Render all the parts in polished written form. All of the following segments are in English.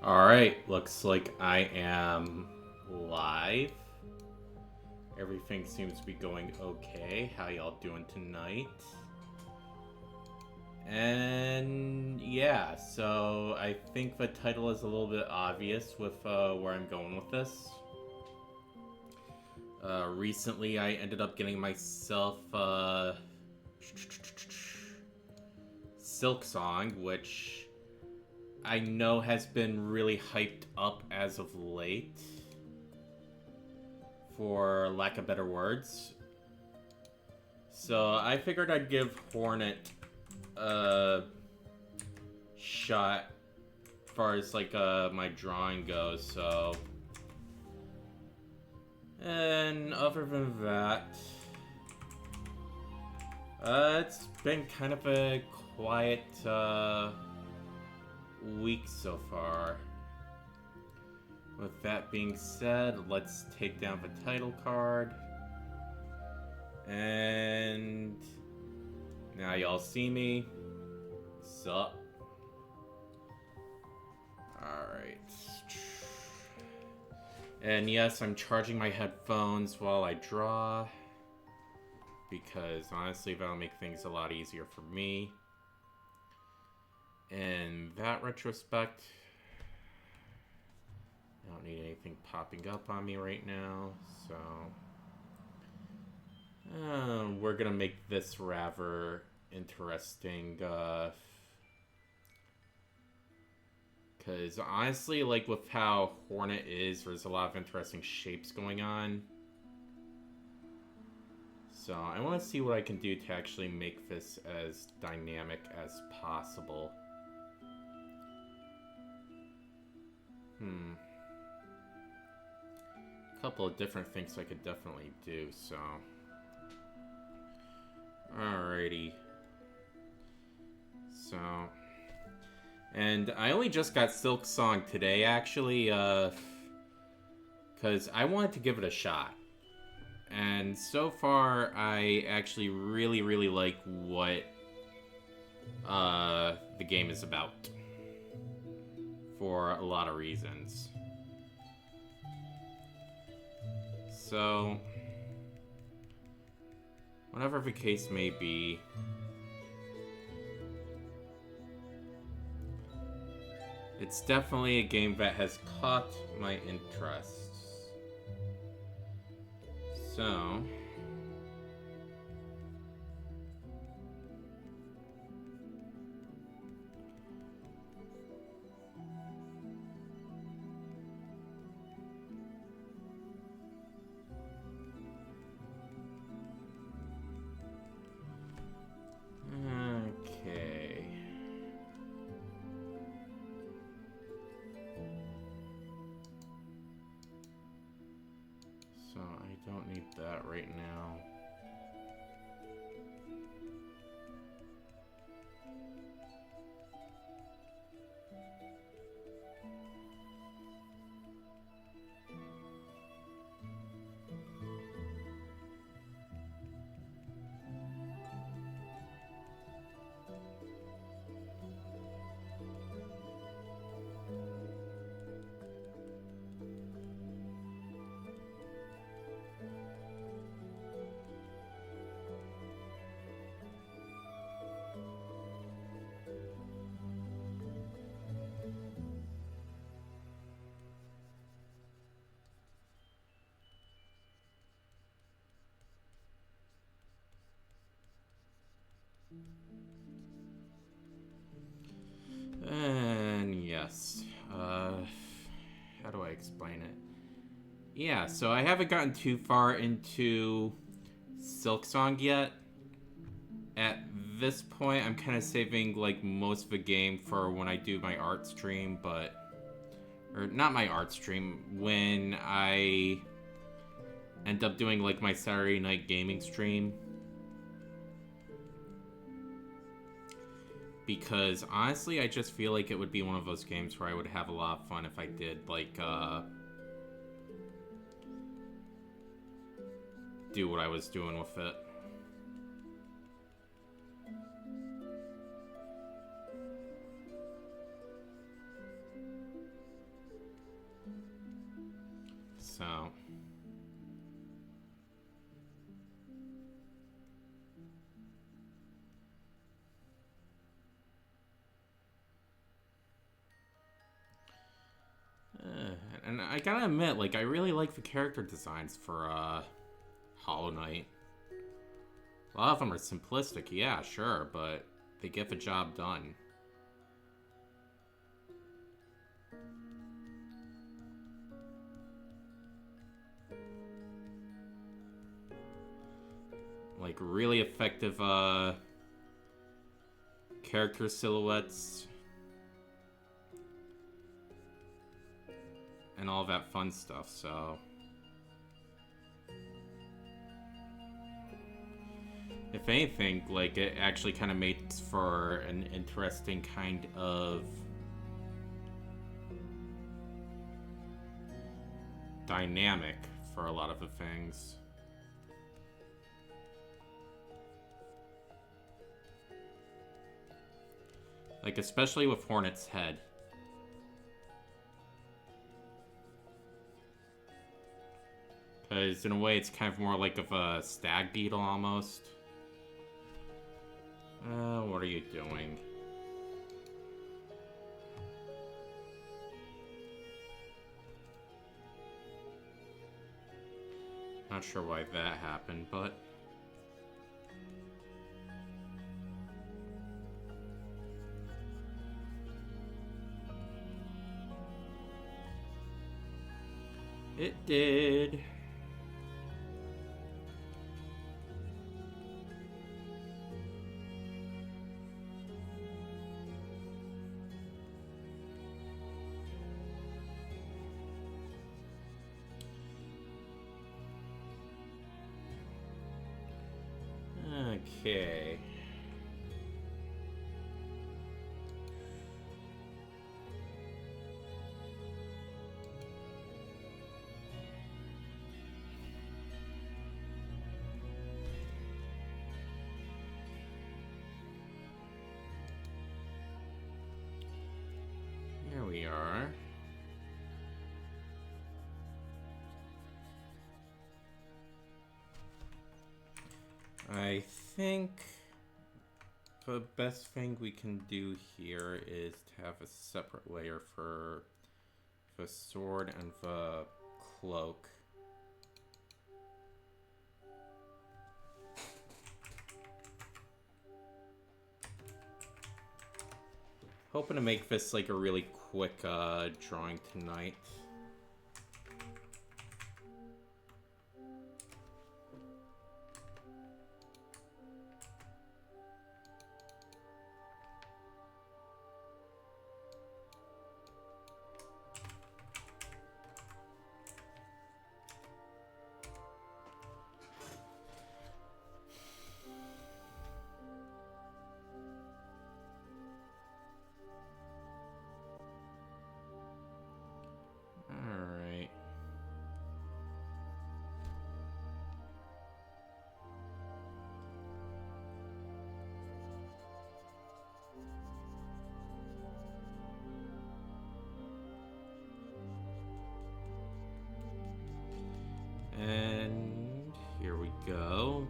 Alright, looks like I am live. Everything seems to be going okay. How y'all doing tonight? And yeah, so I think the title is a little bit obvious with where I'm going with this. Recently I ended up getting myself Silksong, which I know has been really hyped up as of late, for lack of better words. So I figured I'd give Hornet a shot as far as like my drawing goes. So, and other than that, it's been kind of a quiet week so far. With that being said, let's take down the title card. And now y'all see me. Sup? Alright. And yes, I'm charging my headphones while I draw, because honestly that'll make things a lot easier for me. In that retrospect, I don't need anything popping up on me right now, so we're gonna make this rather interesting, because honestly, like with how Hornet is, there's a lot of interesting shapes going on. So I want to see what I can do to actually make this as dynamic as possible. A couple of different things I could definitely do, so. Alrighty. So. And I only just got Silksong today, actually, because I wanted to give it a shot. And so far, I actually really like what the game is about. For a lot of reasons. So, whatever the case may be, it's definitely a game that has caught my interests. So, okay. So I don't need that right now. And yes, how do I explain it? Yeah, so I haven't gotten too far into Silksong yet. At this point, I'm kind of saving like most of the game for when I do my art stream, or not my art stream, when I end up doing like my Saturday night gaming stream. Because honestly, I just feel like it would be one of those games where I would have a lot of fun if I did like do what I was doing with it. this out. And I gotta admit, like, I really like the character designs for Hollow Knight. A lot of them are simplistic, yeah, sure, but they get the job done. Like, really effective character silhouettes. And all that fun stuff, so... If anything, like, it actually kind of makes for an interesting kind of dynamic for a lot of the things. Like, especially with Hornet's head. Because in a way, it's kind of more like of a stag beetle almost. What are you doing? Not sure why that happened, but... It did. Okay. Here we are. I think the best thing we can do here is to have a separate layer for the sword and the cloak. Hoping to make this like a really quick drawing tonight. And here we go.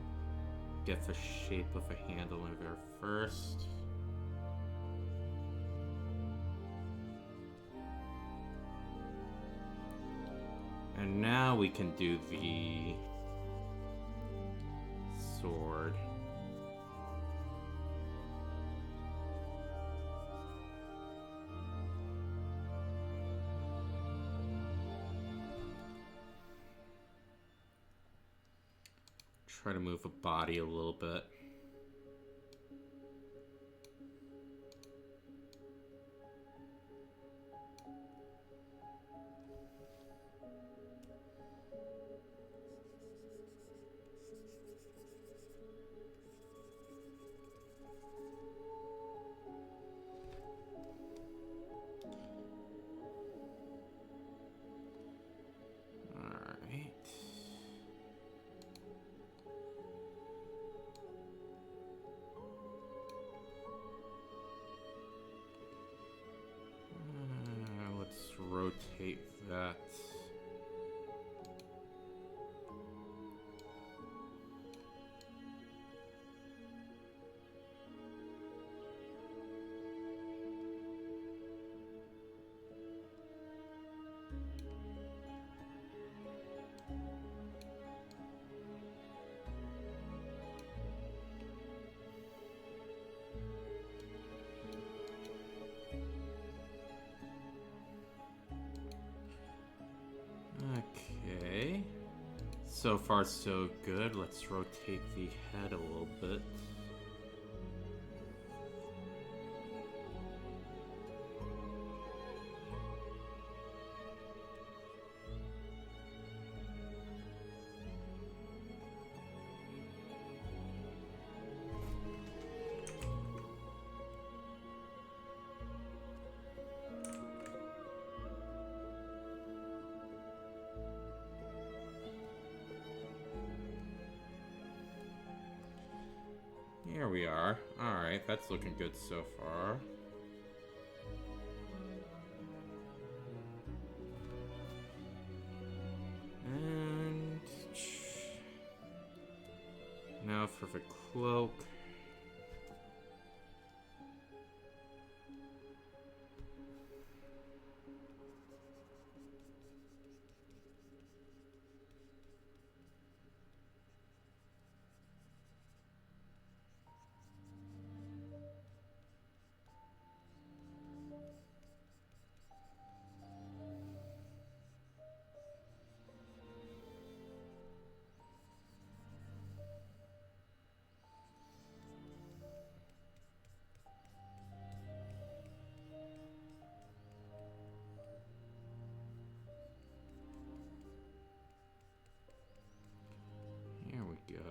Get the shape of a handle in there first. And now we can do the sword. Try to move the body a little bit. Rotate that. So far, so good. Let's rotate the head a little bit. Here we are. Alright, that's looking good so far. And now for the cloak. Here we go.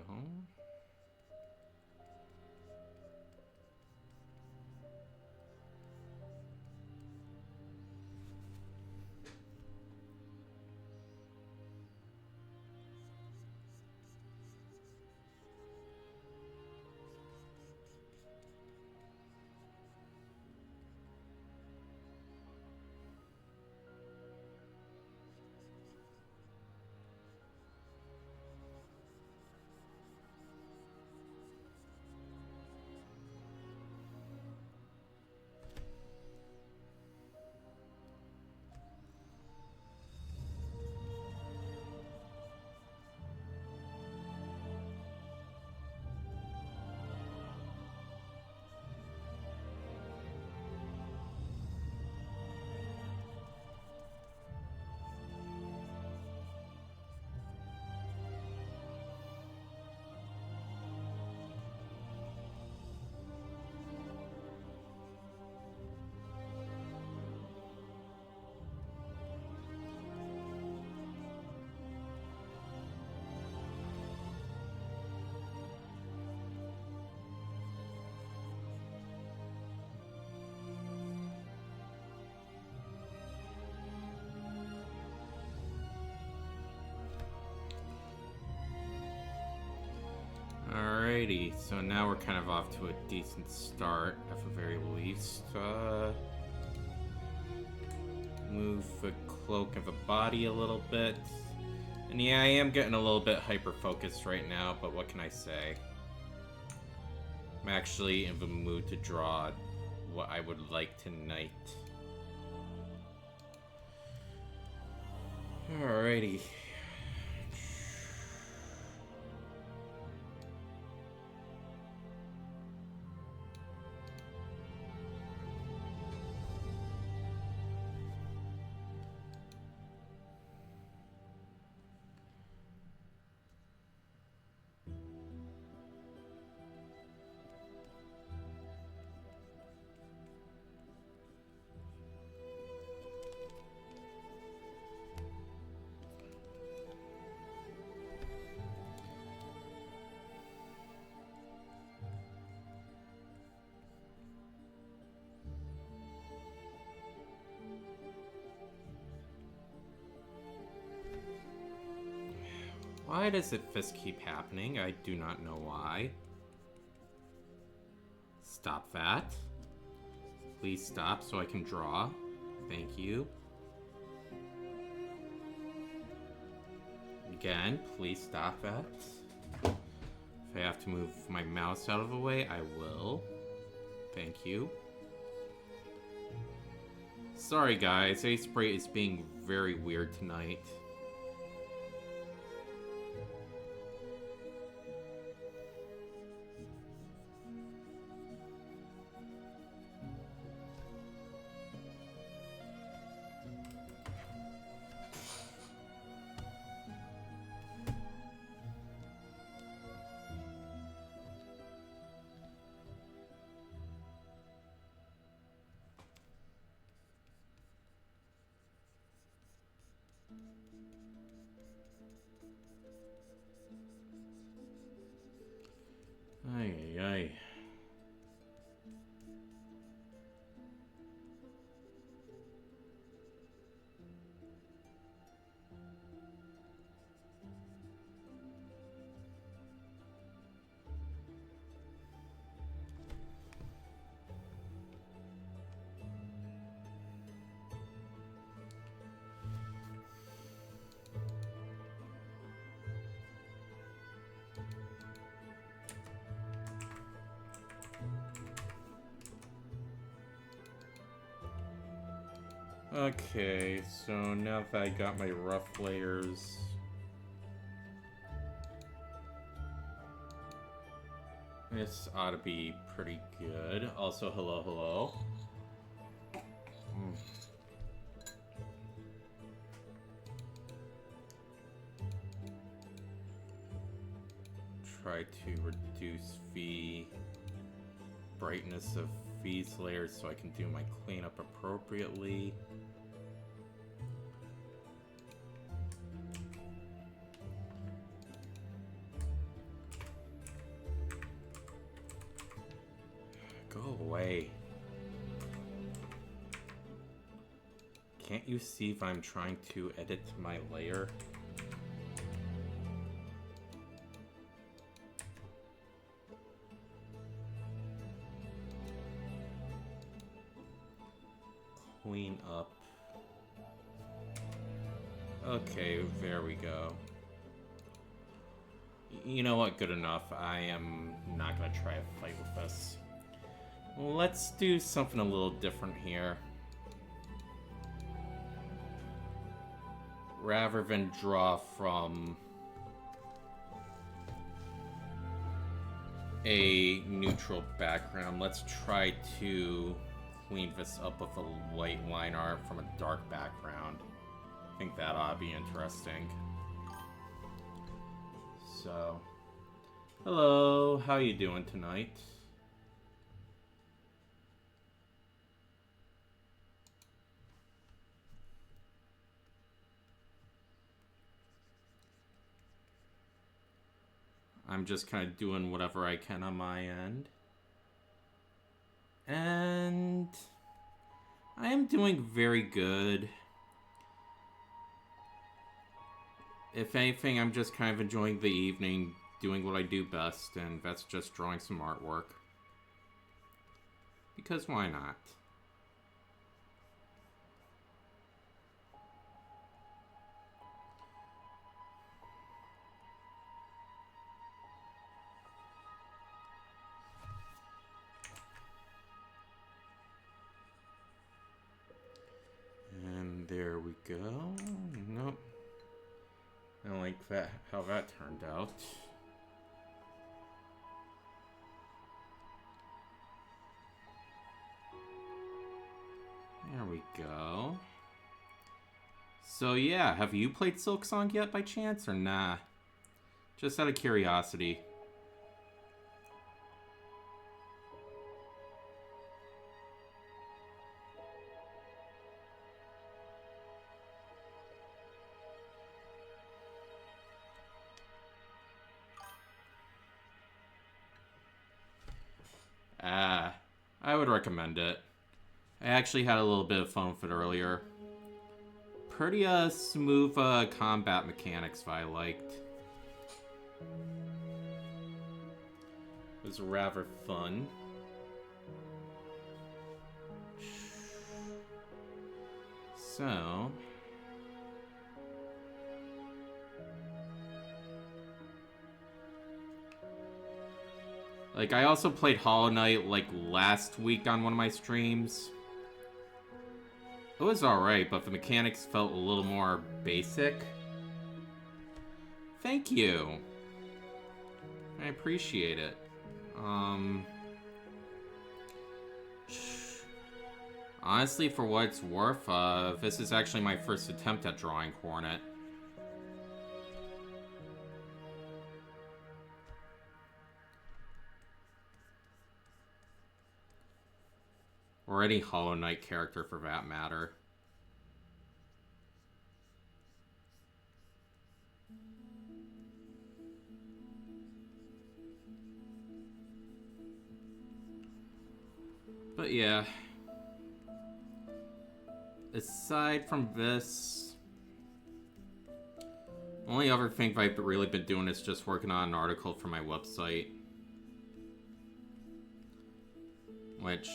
Alrighty, so now we're kind of off to a decent start, at the very least. Move the cloak of the body a little bit. And yeah, I am getting a little bit hyper-focused right now, but what can I say? I'm actually in the mood to draw what I would like tonight. Alrighty. Why does this keep happening? I do not know why. Stop that. Please stop so I can draw. Thank you. Again, please stop that. If I have to move my mouse out of the way, I will. Thank you. Sorry guys, A-Spray is being very weird tonight. Okay, so now that I got my rough layers, this ought to be pretty good. Also, hello, hello. Try to reduce brightness of these layers so I can do my cleanup appropriately. Go away. Can't you see if I'm trying to edit my layer? Clean up. Okay, there we go. You know what? Good enough. I am not gonna try a fight with this. Let's do something a little different here. Rather than draw from a neutral background, let's try to clean this up with a white line art from a dark background. I think that ought to be interesting. So, hello, how you doing tonight? I'm just kind of doing whatever I can on my end. And I am doing very good. If anything, I'm just kind of enjoying the evening, doing what I do best, and that's just drawing some artwork. Because why not? And there we go. Nope. I don't like that, how that turned out. There we go. So yeah, have you played Silksong yet by chance, or nah? Just out of curiosity. I would recommend it. I actually had a little bit of fun with it earlier. Pretty smooth combat mechanics that I liked. It was rather fun. So... like, I also played Hollow Knight, like, last week on one of my streams. It was alright, but the mechanics felt a little more basic. Thank you. I appreciate it. Honestly, for what it's worth, this is actually my first attempt at drawing Hornet. Or any Hollow Knight character for that matter. But yeah. Aside from this, the only other thing I've really been doing is just working on an article for my website. Which...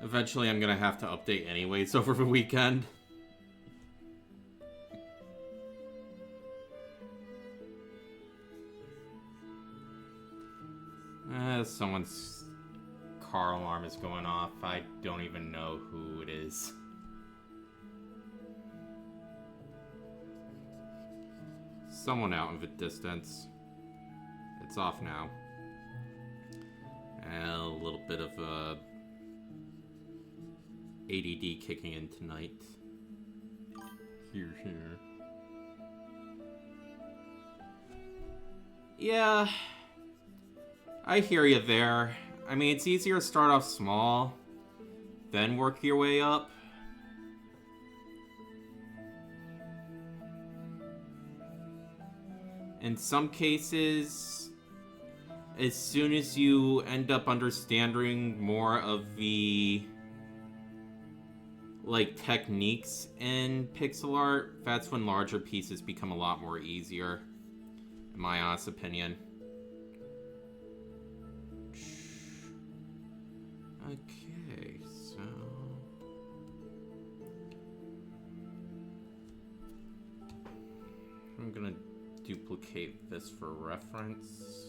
eventually I'm gonna have to update anyways over the weekend. Someone's car alarm is going off. I don't even know who it is. someone out in the distance. It's off now. And a little bit of ADD kicking in tonight. Here. Yeah, I hear you there. I mean, it's easier to start off small, then work your way up. In some cases, as soon as you end up understanding more of the techniques in pixel art, that's when larger pieces become a lot more easier, in my honest opinion. Okay, so I'm gonna duplicate this for reference.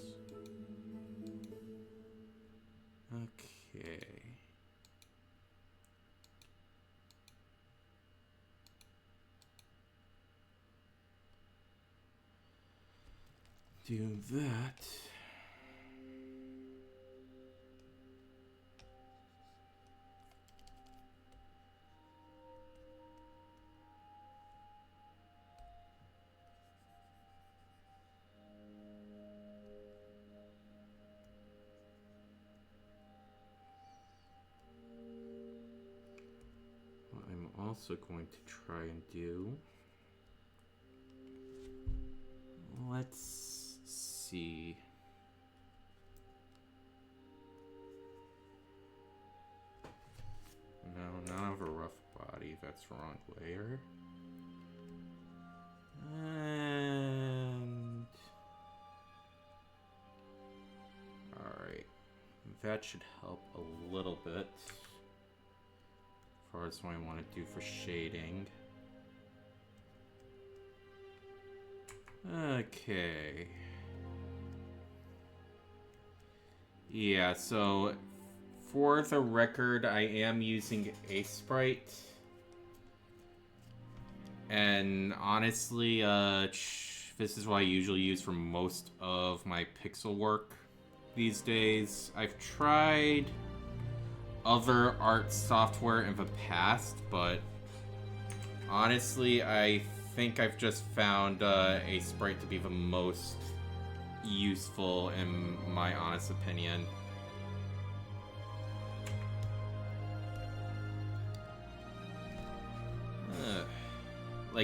Okay. Do that. What I'm also going to try and do, let's see. No, not of a rough body. That's the wrong layer. And alright. That should help a little bit. As far as what I want to do for shading. Okay. Yeah, so for the record, I am using a sprite. And honestly, this is what I usually use for most of my pixel work these days. I've tried other art software in the past, but honestly, I think I've just found a sprite to be the most useful in my honest opinion.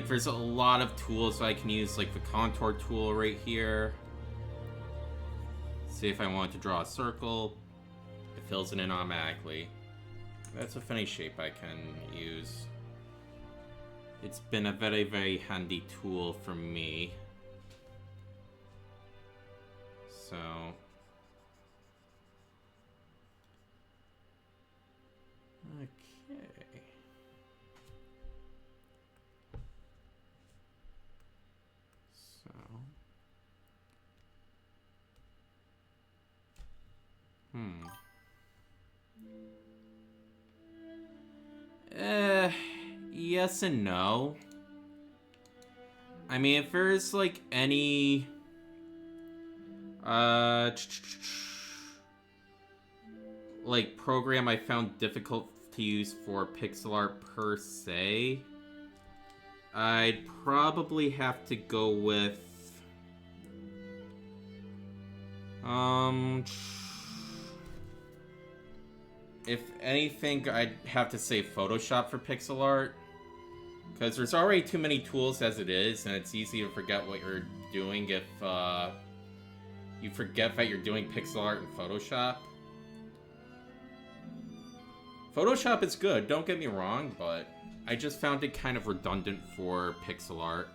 There's a lot of tools I can use, like the contour tool right here. See if I want to draw a circle, it fills it in automatically. That's a funny shape I can use. It's been a very, very handy tool for me. So okay. So yes and no. I mean, if there's any program I found difficult to use for pixel art per se, I'd probably have to go with if anything, I'd have to say Photoshop for pixel art, because there's already too many tools as it is, and it's easy to forget what you're doing if you forget that you're doing pixel art in Photoshop. Photoshop is good, don't get me wrong, but I just found it kind of redundant for pixel art.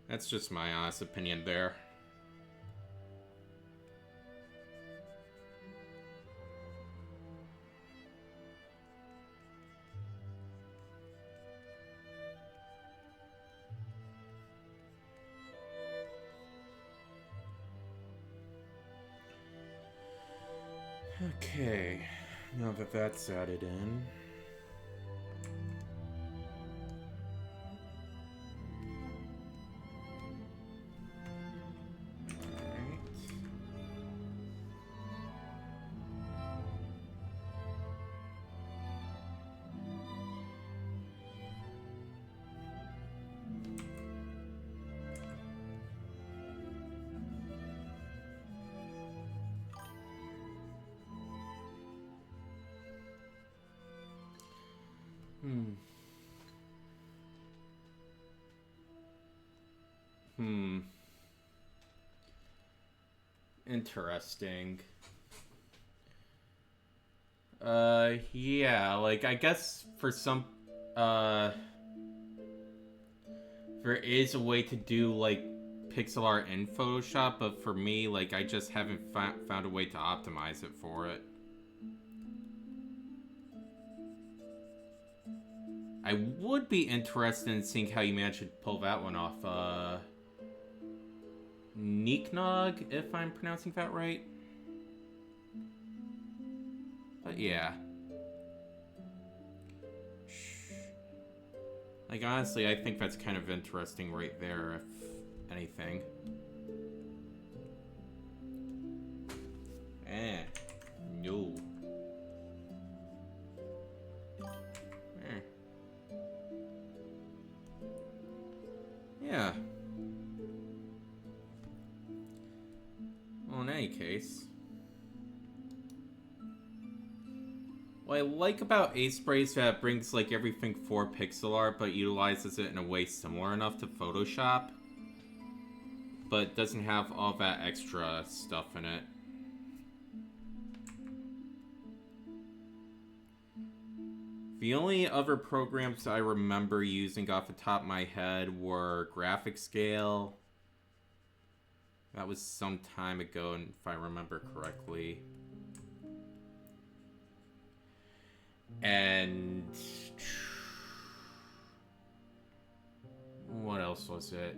That's just my honest opinion there. Okay, now that that's added in. Hmm. Hmm. Interesting. Yeah, like, I guess for some, uh, there is a way to do, like, pixel art in Photoshop, but for me, like, I just haven't found a way to optimize it for it. I would be interested in seeing how you managed to pull that one off. Neeknog, if I'm pronouncing that right. But yeah. Like, honestly, I think that's kind of interesting right there, if anything. No. Yeah. Well, in any case. What I like about Ace Spray is that it brings, like, everything for pixel art, but utilizes it in a way similar enough to Photoshop. But doesn't have all that extra stuff in it. The only other programs I remember using off the top of my head were Graphic Scale. That was some time ago, if I remember correctly. And what else was it?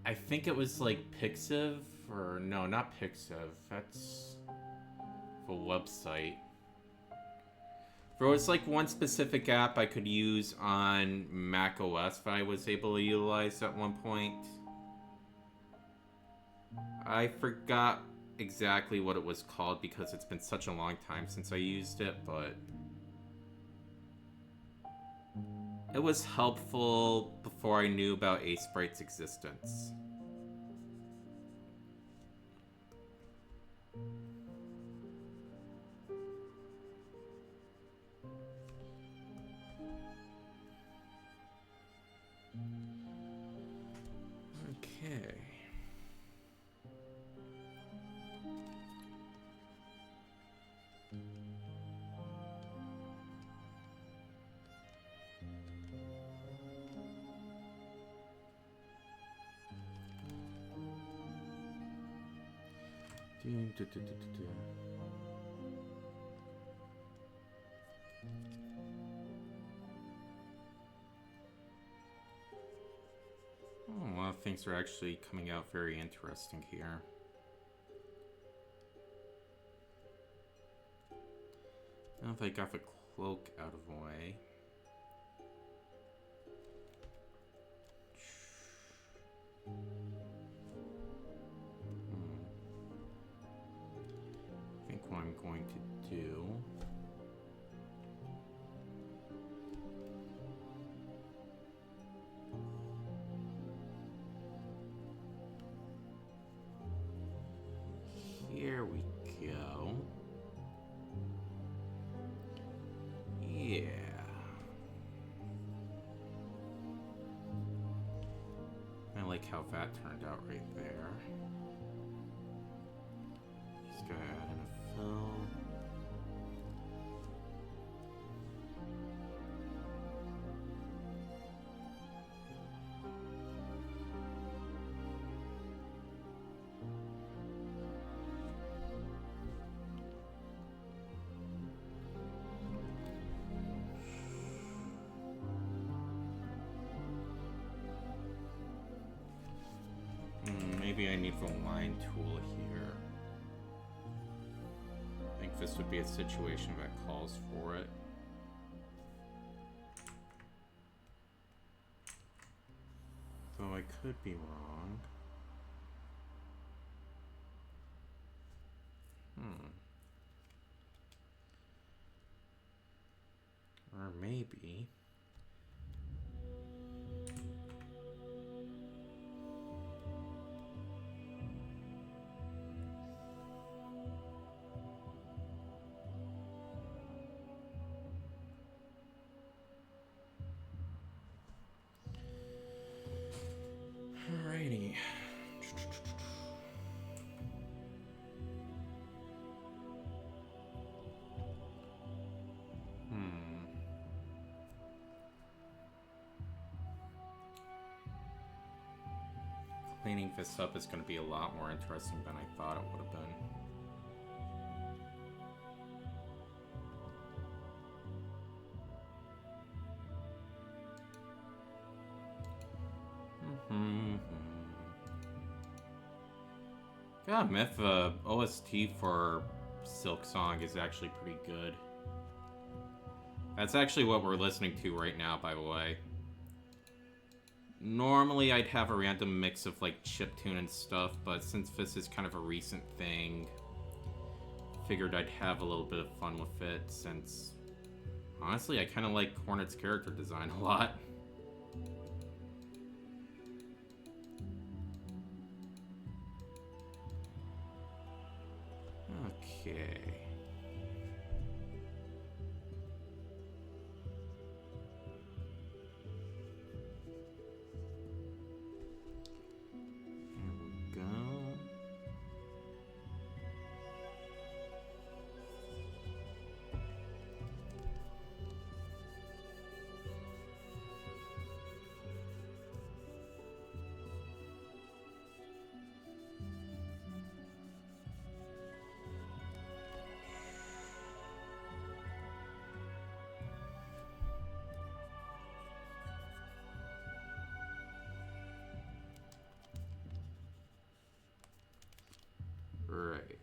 I think it was like Pixiv, or no, not Pixiv. That's the website. There was like one specific app I could use on Mac OS that I was able to utilize at one point. I forgot exactly what it was called because it's been such a long time since I used it, but it was helpful before I knew about Sprite's existence. Okay. Oh, a lot of things are actually coming out very interesting here. Now that I got the cloak out of the way. I think what I'm going to do... Here we go. Yeah. I like how that turned out right there. Just gotta add in a fill. Maybe I need the line tool here. I think this would be a situation that calls for it. Though I could be wrong. Or maybe... Cleaning this up is going to be a lot more interesting than I thought it would have been. God, Myth, OST for Silksong is actually pretty good. That's actually what we're listening to right now, by the way. Normally, I'd have a random mix of, like, chiptune and stuff, but since this is kind of a recent thing, figured I'd have a little bit of fun with it, since, honestly, I kind of like Hornet's character design a lot. Okay. Right.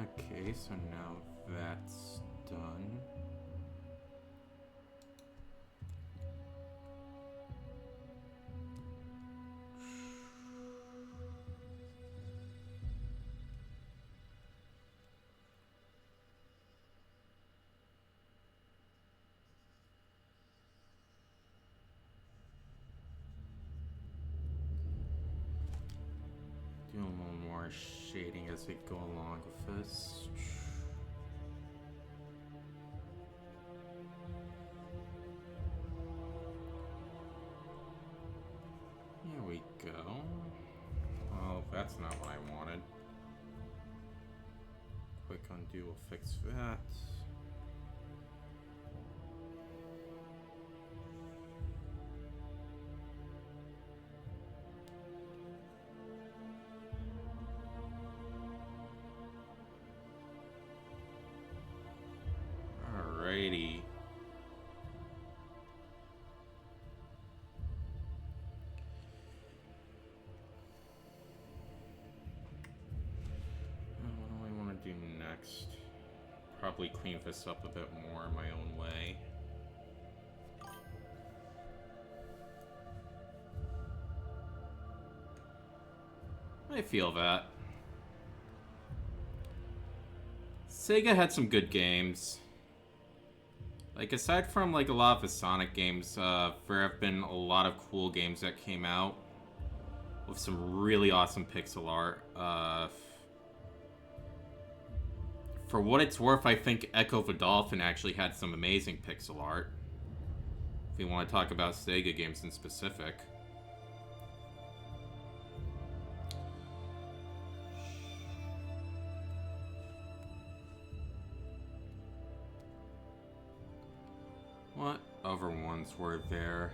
Okay, so now that's done. Do a little more shading as we go along with this. Here we go. Oh, that's not what I wanted. Quick undo will fix that. Alrighty. What do I want to do next? Probably clean this up a bit more in my own way. I feel that. Sega had some good games. Like, aside from, like, a lot of the Sonic games, there have been a lot of cool games that came out with some really awesome pixel art. For what it's worth, I think Echo the Dolphin actually had some amazing pixel art. If you want to talk about Sega games in specific. What other ones were there?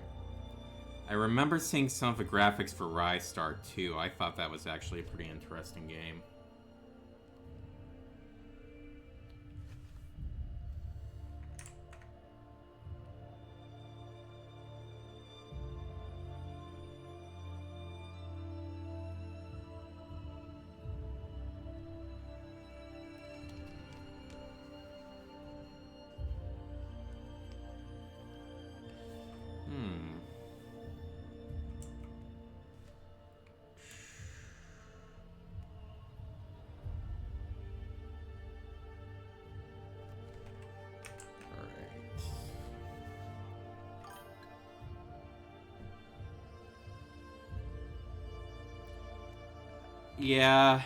I remember seeing some of the graphics for Rise Star 2. I thought that was actually a pretty interesting game. Yeah.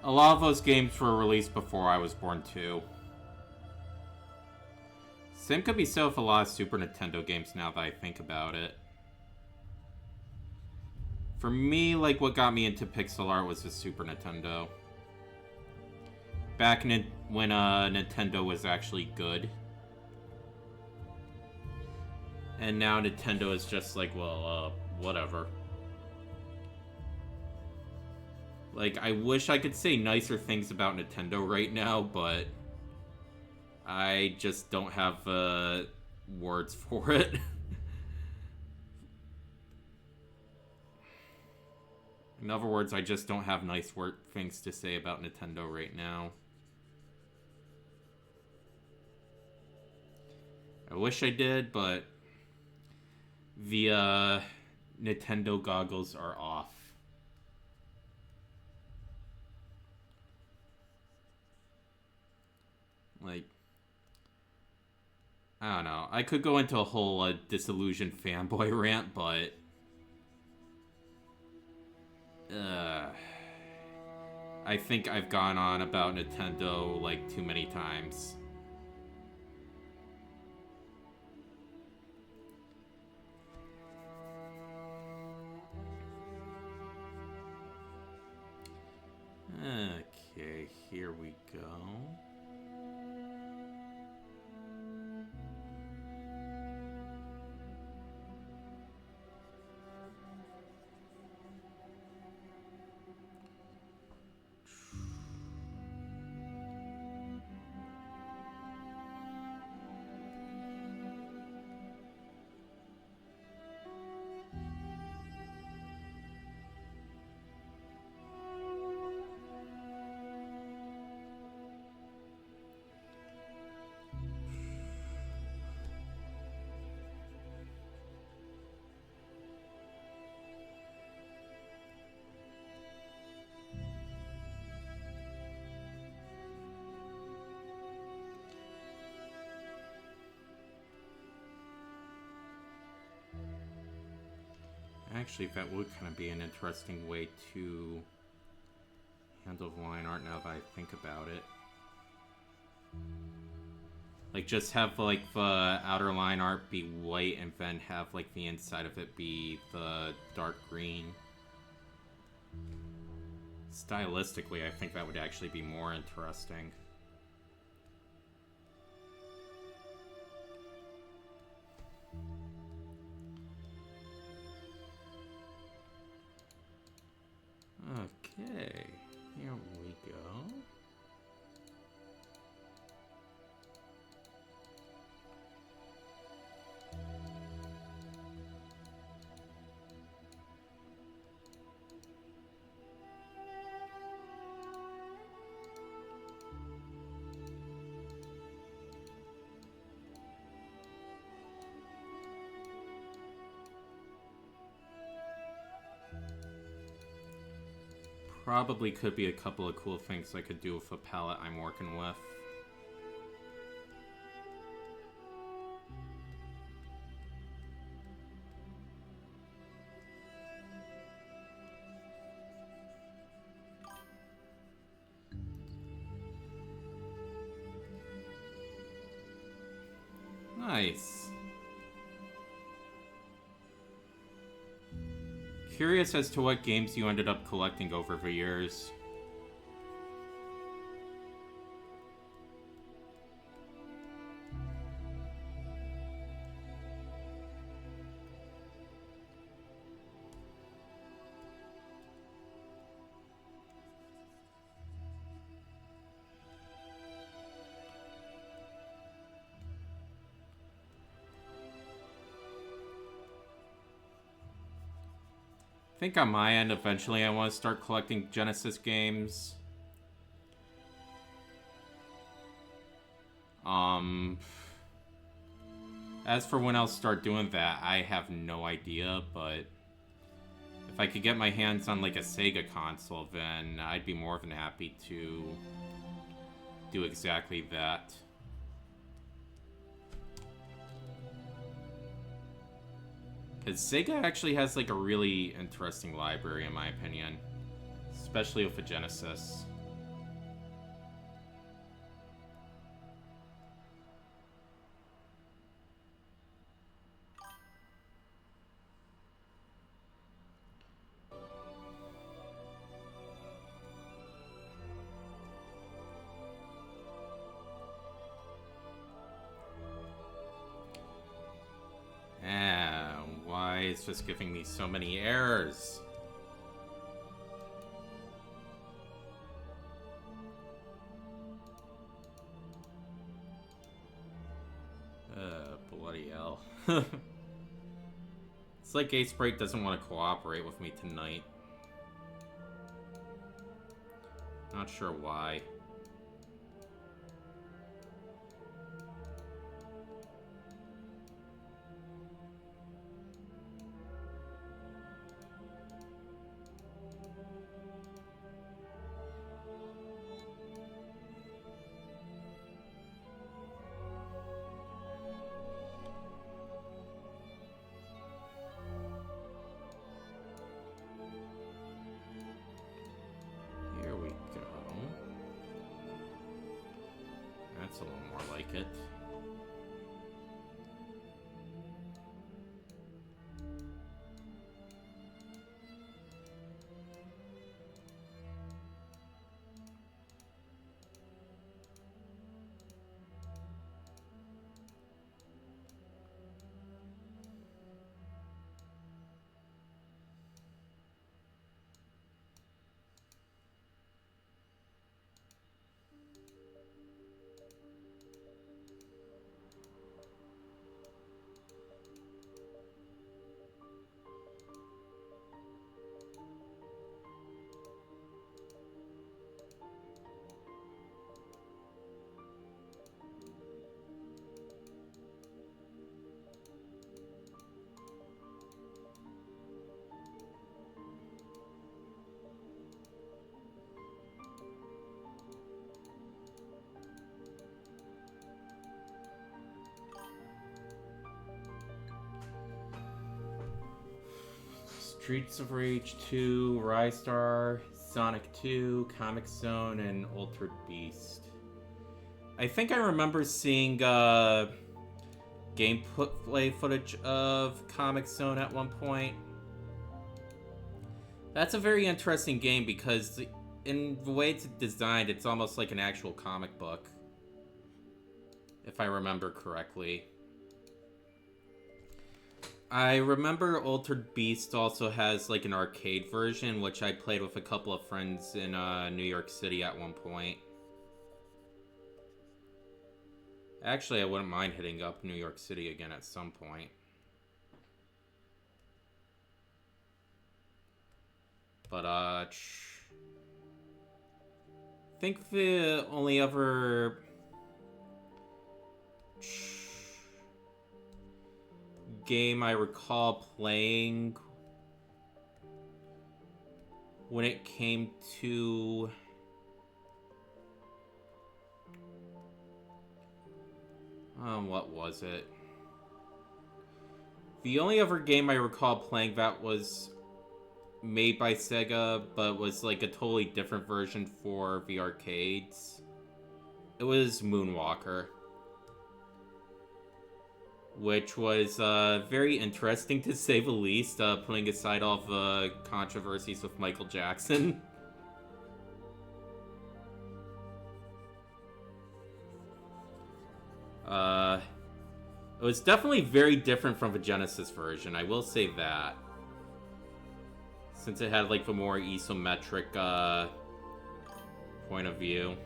A lot of those games were released before I was born, too. Same could be said with a lot of Super Nintendo games now that I think about it. For me, like, what got me into pixel art was the Super Nintendo. Back when Nintendo was actually good. And now Nintendo is just like, well, whatever. Like, I wish I could say nicer things about Nintendo right now, but I just don't have words for it. In other words, I just don't have nice things to say about Nintendo right now. I wish I did, but the Nintendo goggles are off. Like, I don't know. I could go into a whole disillusioned fanboy rant, but I think I've gone on about Nintendo like too many times. Okay, here we go. Actually, that would kind of be an interesting way to handle the line art now that I think about it. Like, just have, like, the outer line art be white and then have, like, the inside of it be the dark green. Stylistically, I think that would actually be more interesting. Okay, here we go. Probably could be a couple of cool things I could do with the palette I'm working with. Nice. Curious as to what games you ended up collecting over the years. I think on my end, eventually I want to start collecting Genesis games. As for when I'll start doing that, I have no idea, but if I could get my hands on like a Sega console, then I'd be more than happy to do exactly that. Because Sega actually has like a really interesting library in my opinion. Especially with the Genesis. is just giving me so many errors? Bloody hell. It's like Ace Break doesn't want to cooperate with me tonight. Not sure why. That's a little more like it. Streets of Rage 2, Rise Star, Sonic 2, Comic Zone, and Altered Beast. I think I remember seeing gameplay footage of Comic Zone at one point. That's a very interesting game because in the way it's designed, it's almost like an actual comic book. If I remember correctly. I remember Altered Beast also has like an arcade version, which I played with a couple of friends in New York City at one point. Actually, I wouldn't mind hitting up New York City again at some point. But I think the only other game I recall playing when it came to what was it? The only other game I recall playing that was made by Sega but was like a totally different version for the arcades, it was Moonwalker, which was very interesting to say the least, putting aside all the controversies with Michael Jackson. It was definitely very different from the Genesis version, I will say that. Since it had like the more isometric point of view.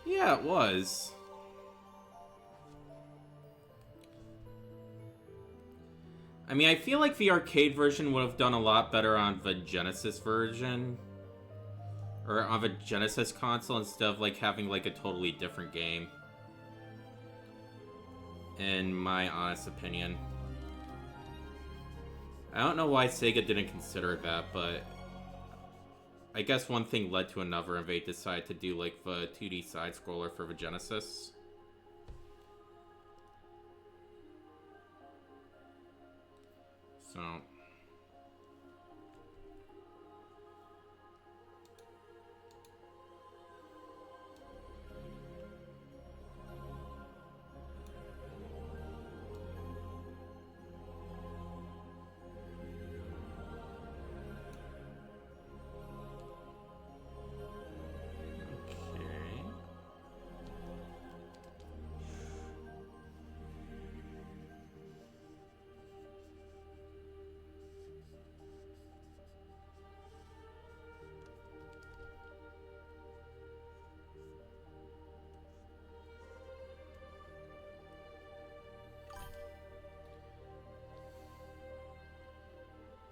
Yeah, it was. I mean, I feel like the arcade version would have done a lot better on the Genesis version. Or on the Genesis console instead of like having like a totally different game. In my honest opinion. I don't know why Sega didn't consider that, but I guess one thing led to another and they decided to do like the 2D side-scroller for the Genesis. So...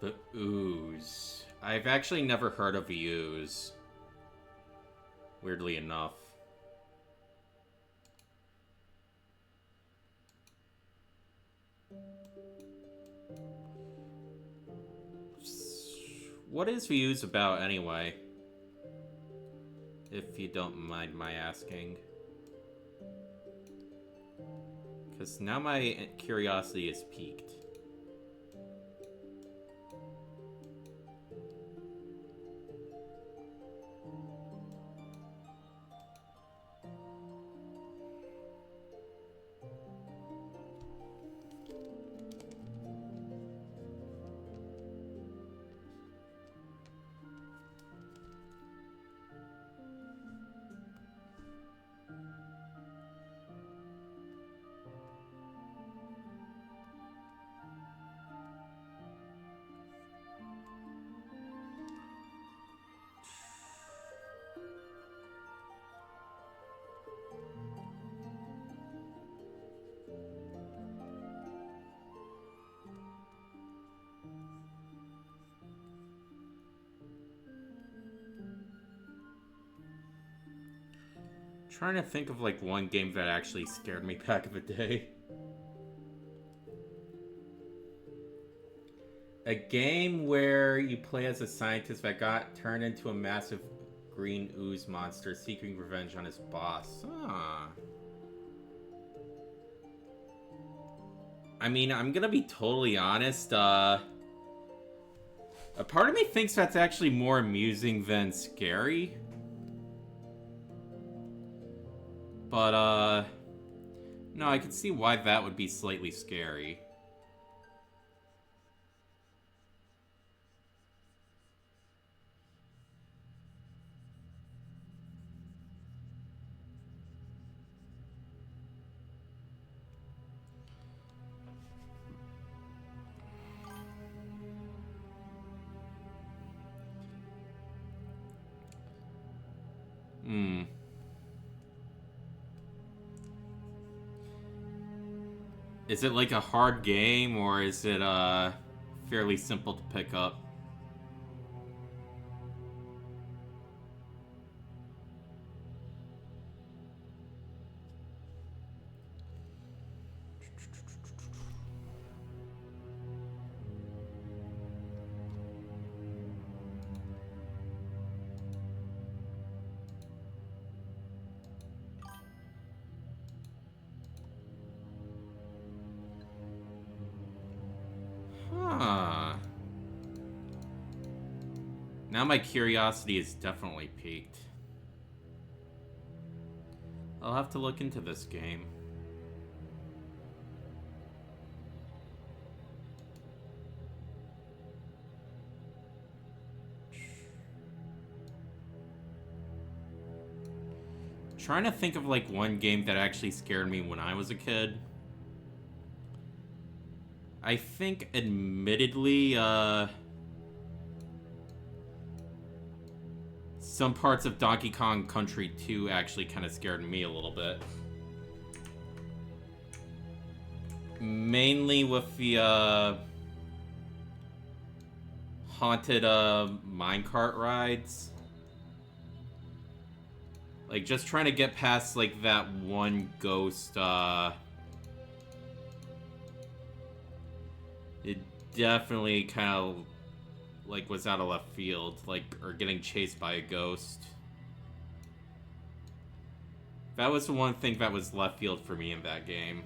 The ooze. I've actually never heard of the ooze. Weirdly enough. What is the ooze about anyway? If you don't mind my asking. Because now my curiosity is piqued. Trying to think of like one game that actually scared me back in the day. A game where you play as a scientist that got turned into a massive green ooze monster seeking revenge on his boss. I mean, I'm gonna be totally honest, a part of me thinks that's actually more amusing than scary. But, no, I can see why that would be slightly scary. Is it like a hard game, or is it, fairly simple to pick up? Now my curiosity is definitely piqued. I'll have to look into this game. Trying to think of like one game that actually scared me when I was a kid. I think, admittedly, some parts of Donkey Kong Country 2 actually kind of scared me a little bit. Mainly with the, haunted, minecart rides. Like, just trying to get past, like, that one ghost, it definitely kind of, like, was out of left field, like, or getting chased by a ghost. That was the one thing that was left field for me in that game.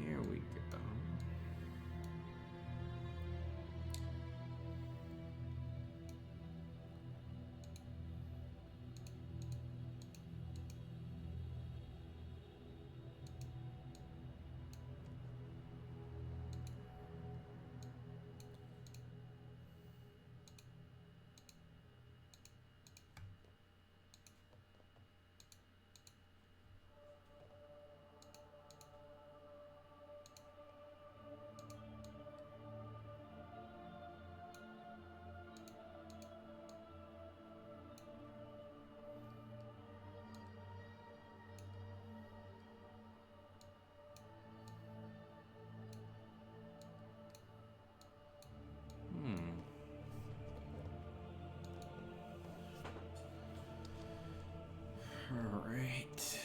Here we go. All right.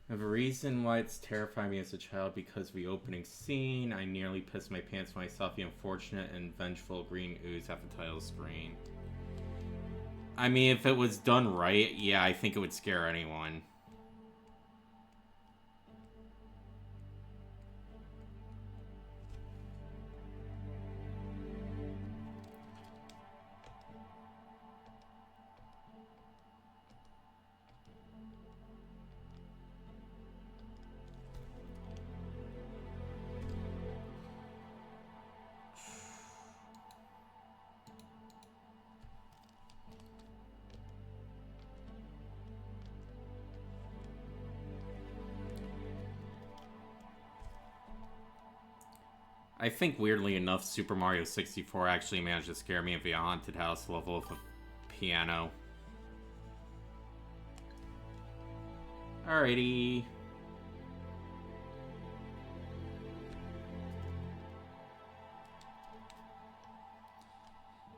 I have a reason why it's terrifying me as a child because the opening scene, I nearly pissed my pants when I saw the unfortunate and vengeful green ooze at the title screen. I mean, if it was done right, yeah, I think it would scare anyone. I think, weirdly enough, Super Mario 64 actually managed to scare me at the haunted house level of a piano. Alrighty.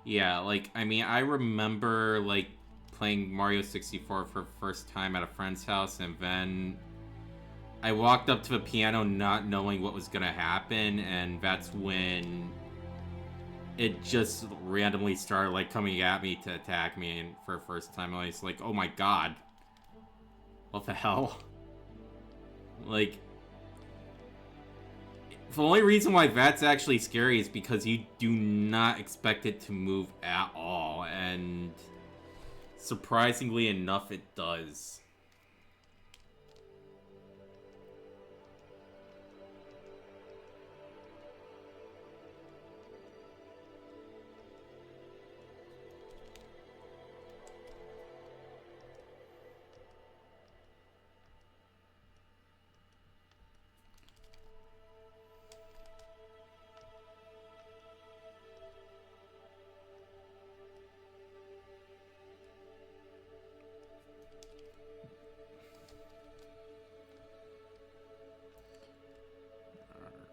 Yeah, like, I mean, I remember, like, playing Mario 64 for the first time at a friend's house, and then I walked up to the piano not knowing what was gonna happen, and that's when it just randomly started, like, coming at me to attack me, and for the first time I was like, oh my god. What the hell? Like, the only reason why that's actually scary is because you do not expect it to move at all, and surprisingly enough, it does.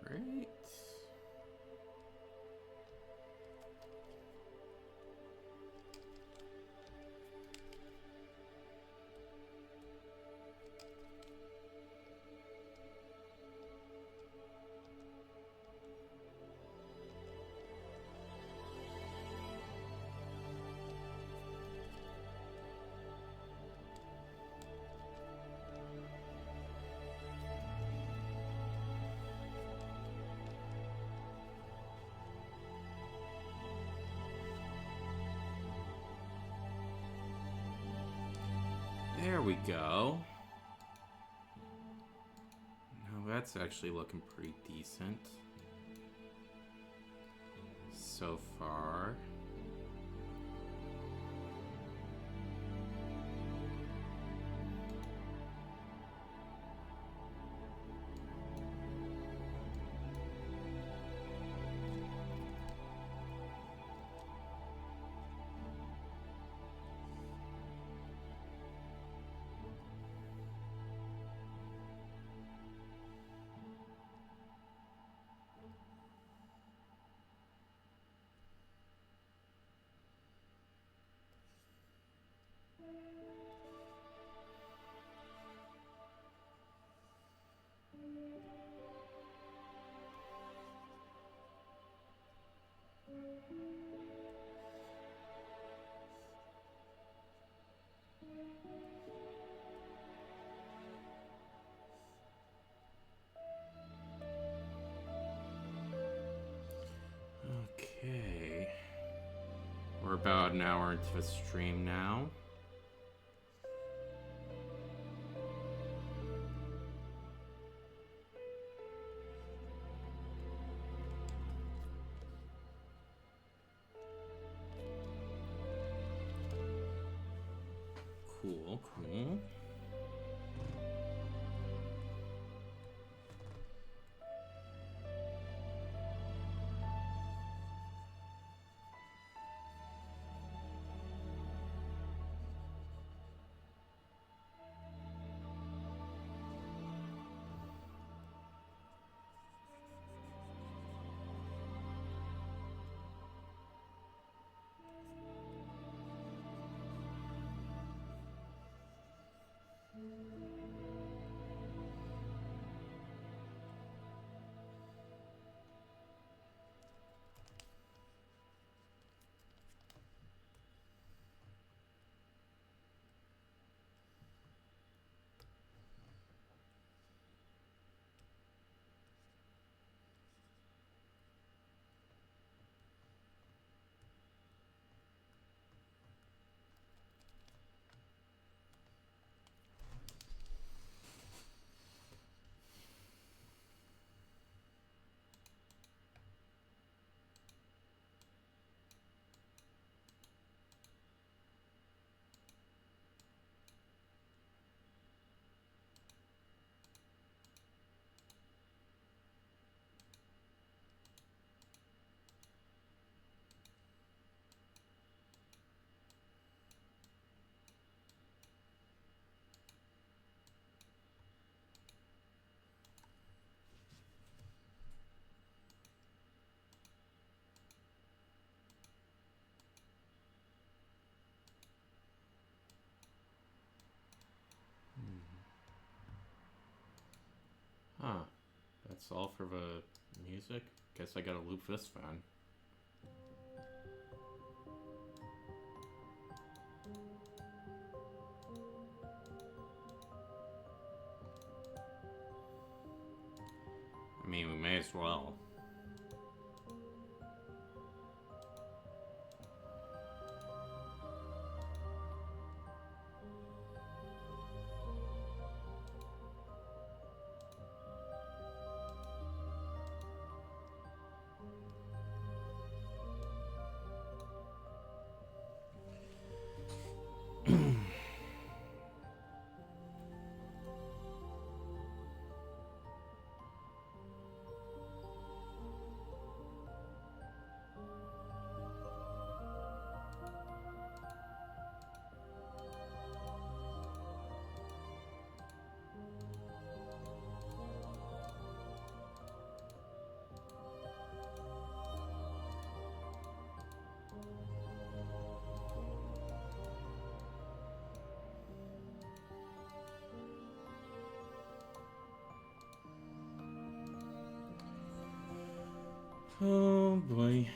Alright. There we go. Now that's actually looking pretty decent so far. Okay. We're about an hour into the stream now. Cool, cool. Huh. That's all for the music? Guess I gotta loop this then. I mean, we may as well. Oh boy.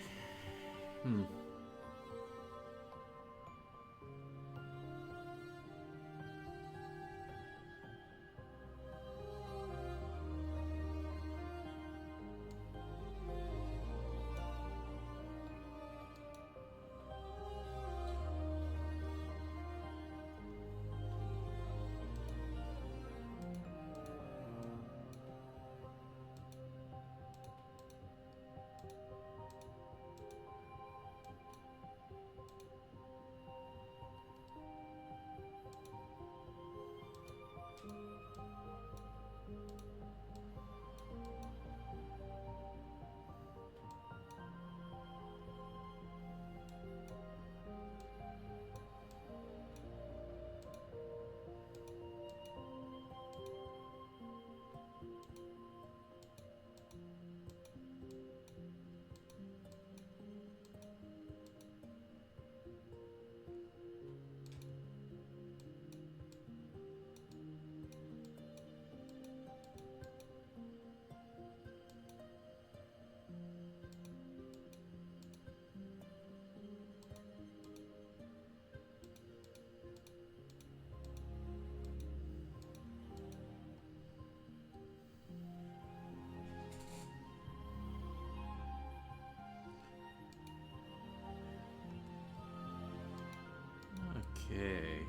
Okay.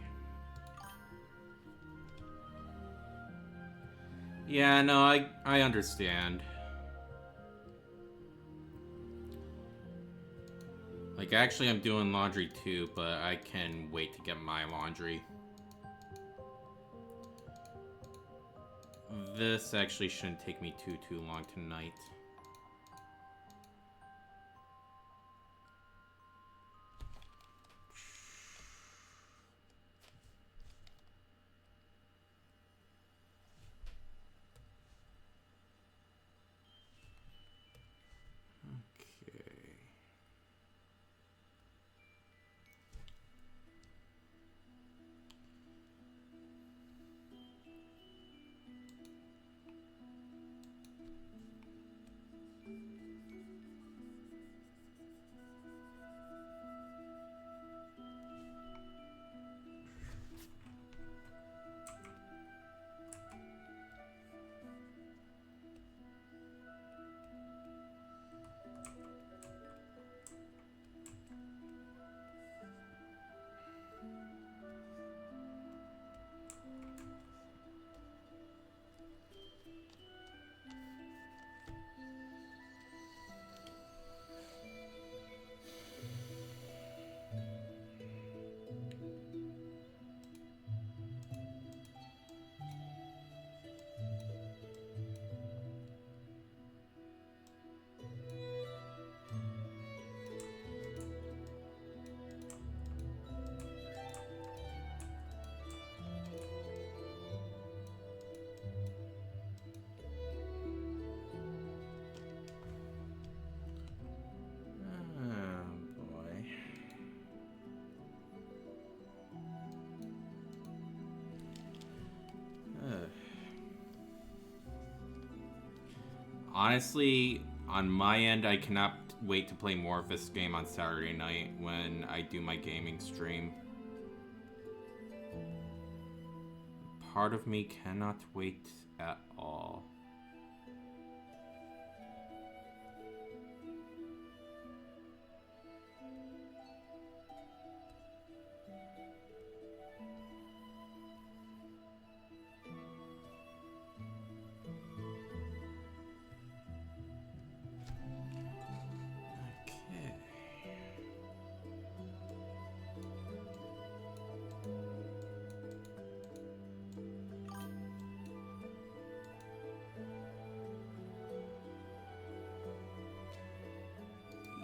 Yeah, no, I understand. Like, actually, I'm doing laundry too, but I can wait to get my laundry. this actually shouldn't take me too long tonight. Honestly, on my end, I cannot wait to play more of this game on Saturday night when I do my gaming stream. Part of me cannot wait at all.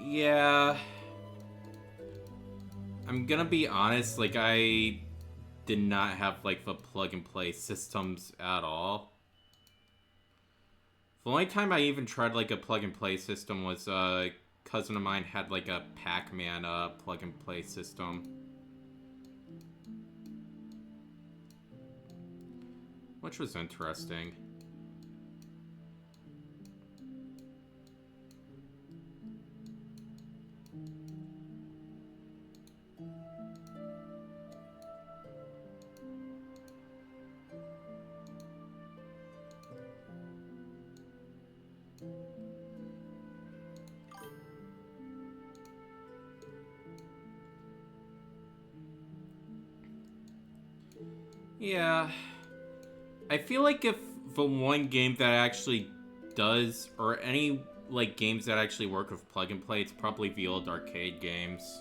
Yeah, I'm gonna be honest, like, I did not have, like, the plug-and-play systems at all. The only time I even tried, like, a plug-and-play system was, a cousin of mine had, like, a Pac-Man, plug-and-play system. Which was interesting. Yeah. I feel like if the one game that actually does, or any, like, games that actually work with plug and play, it's probably the old arcade games.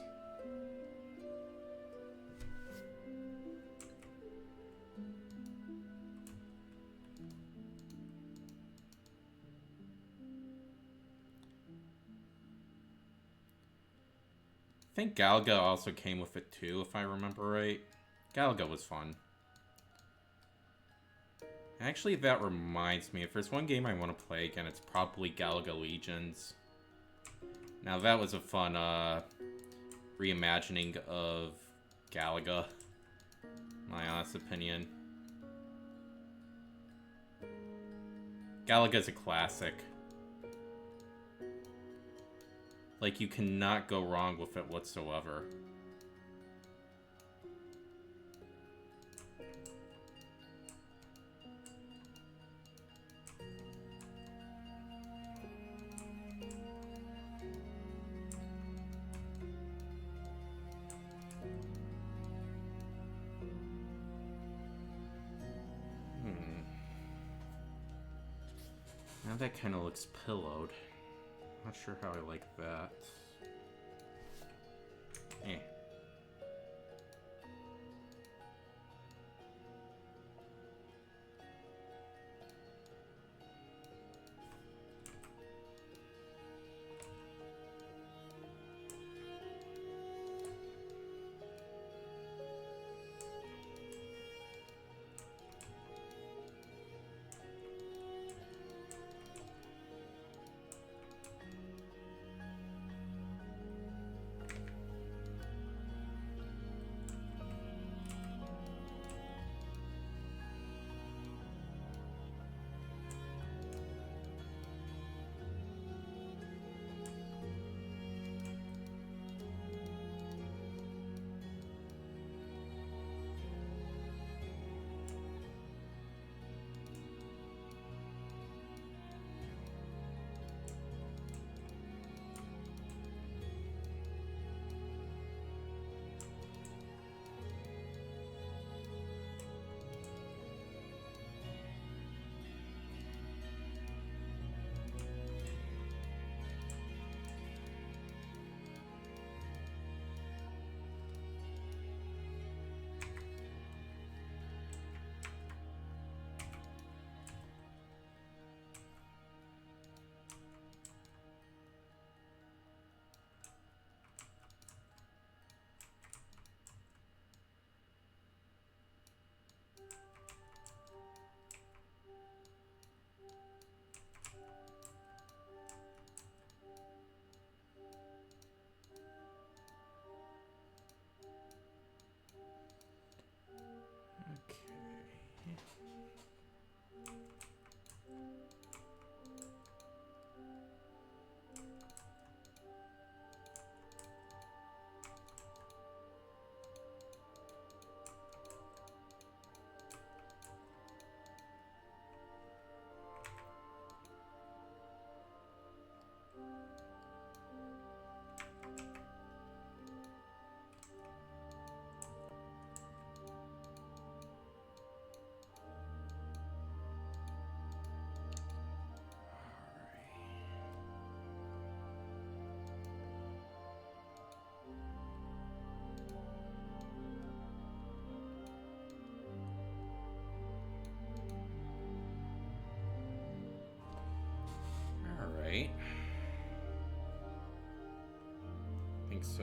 I think Galaga also came with it too, if I remember right. Galaga was fun. Actually, that reminds me, if there's one game I want to play again, it's probably Galaga Legions. Now, that was a fun, reimagining of Galaga, my honest opinion. Galaga's a classic. Like, you cannot go wrong with it whatsoever. Now that kind of looks pillowed. Not sure how I like that. Eh.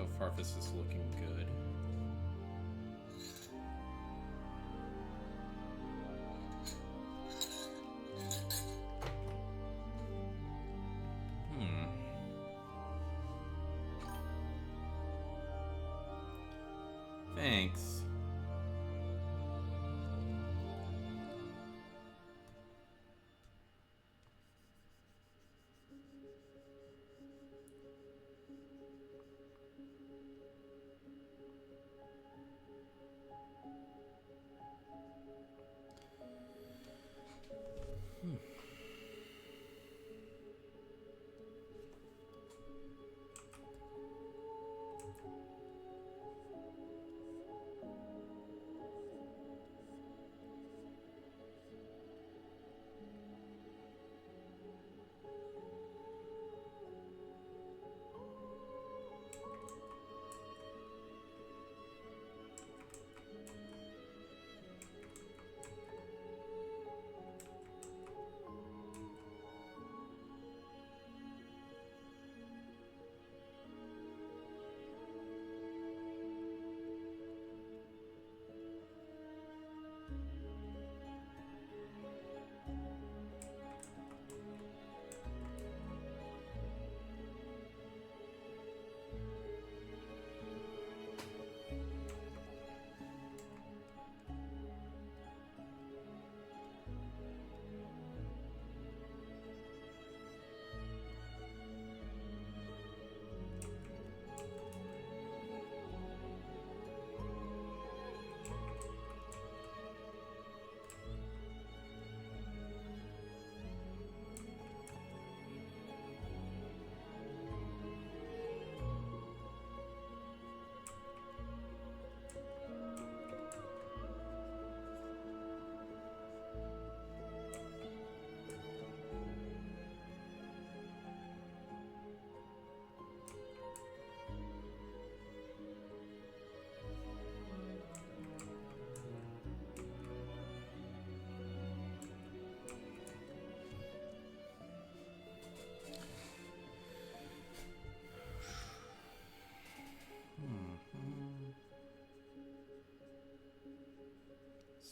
So far, this is looking good. Thanks.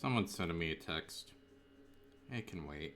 Someone's sending me a text. I can wait.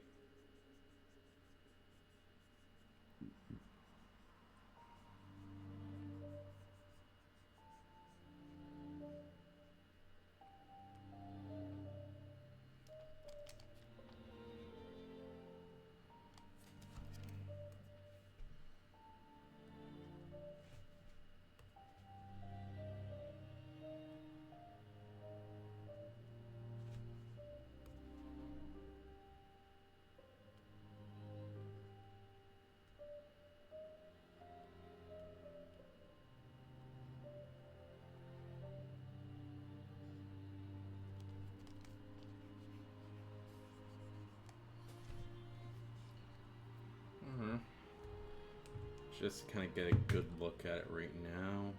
Just kind of get a good look at it right now.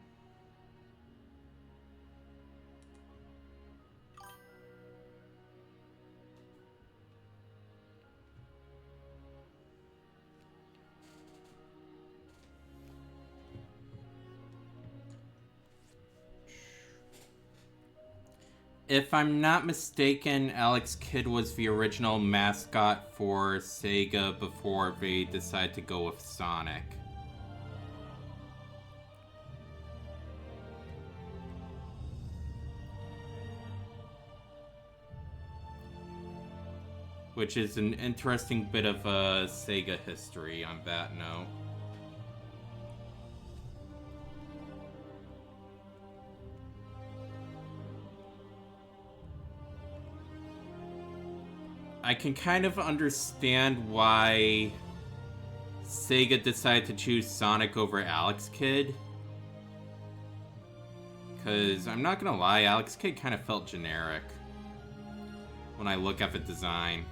If I'm not mistaken, Alex Kidd was the original mascot for Sega before they decided to go with Sonic. Which is an interesting bit of Sega history on that note. I can kind of understand why Sega decided to choose Sonic over Alex Kidd. Because I'm not gonna lie, Alex Kidd kind of felt generic when I look at the design.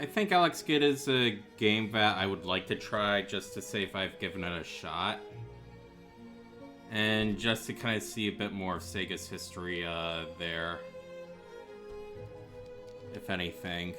I think Alex Kidd is a game that I would like to try just to see if I've given it a shot. And just to kind of see a bit more of Sega's history there. If anything.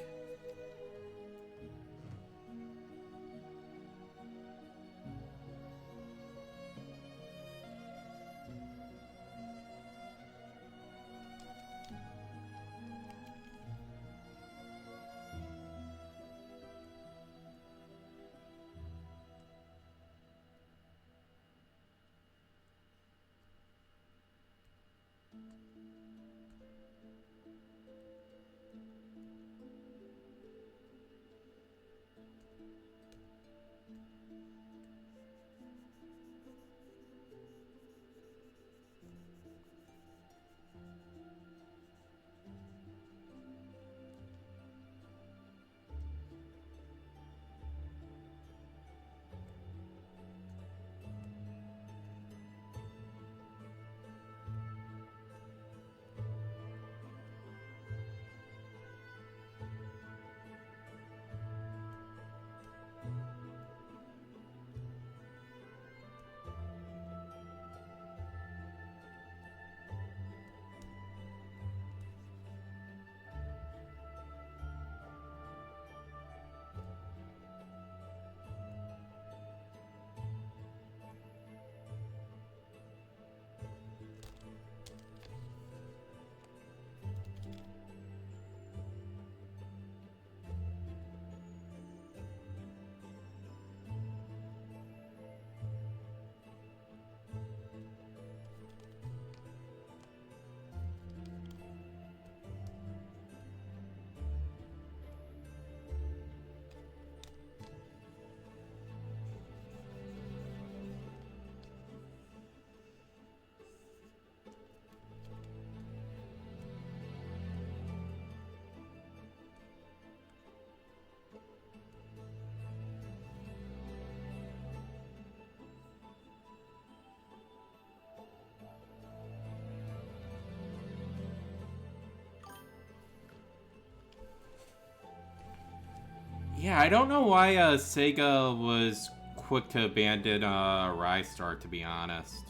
Yeah, I don't know why Sega was quick to abandon Rystar, to be honest.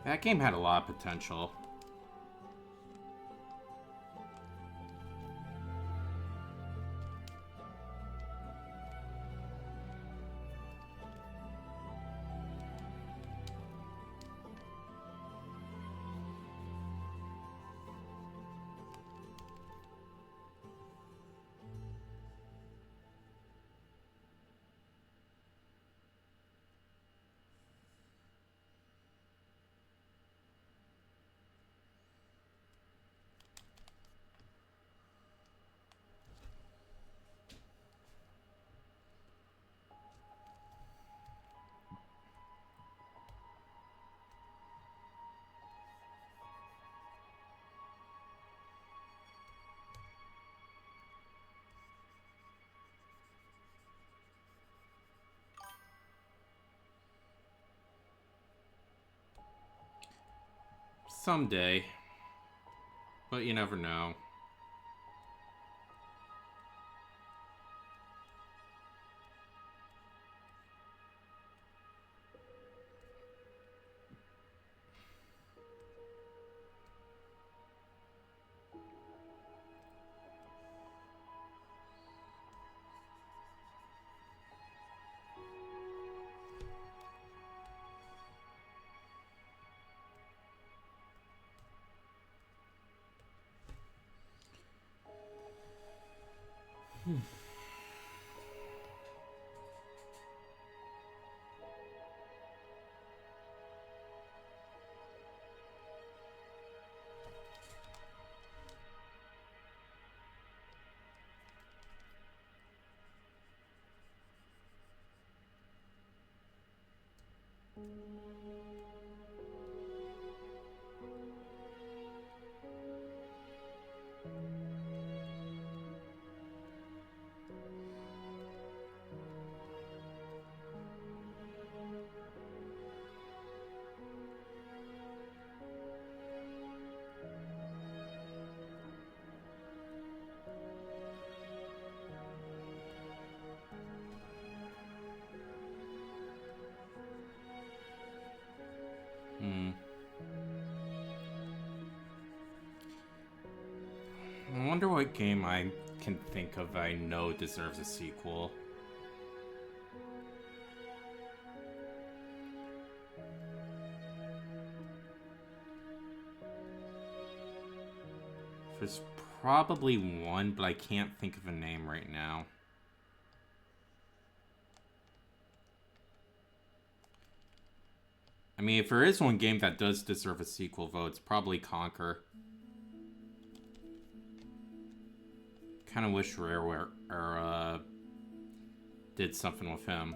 That game had a lot of potential. Someday. But you never know. I wonder what game I can think of I know deserves a sequel. There's probably one, but I can't think of a name right now. I mean, if there is one game that does deserve a sequel, though, it's probably Conquer. Kind of wish Rareware did something with him.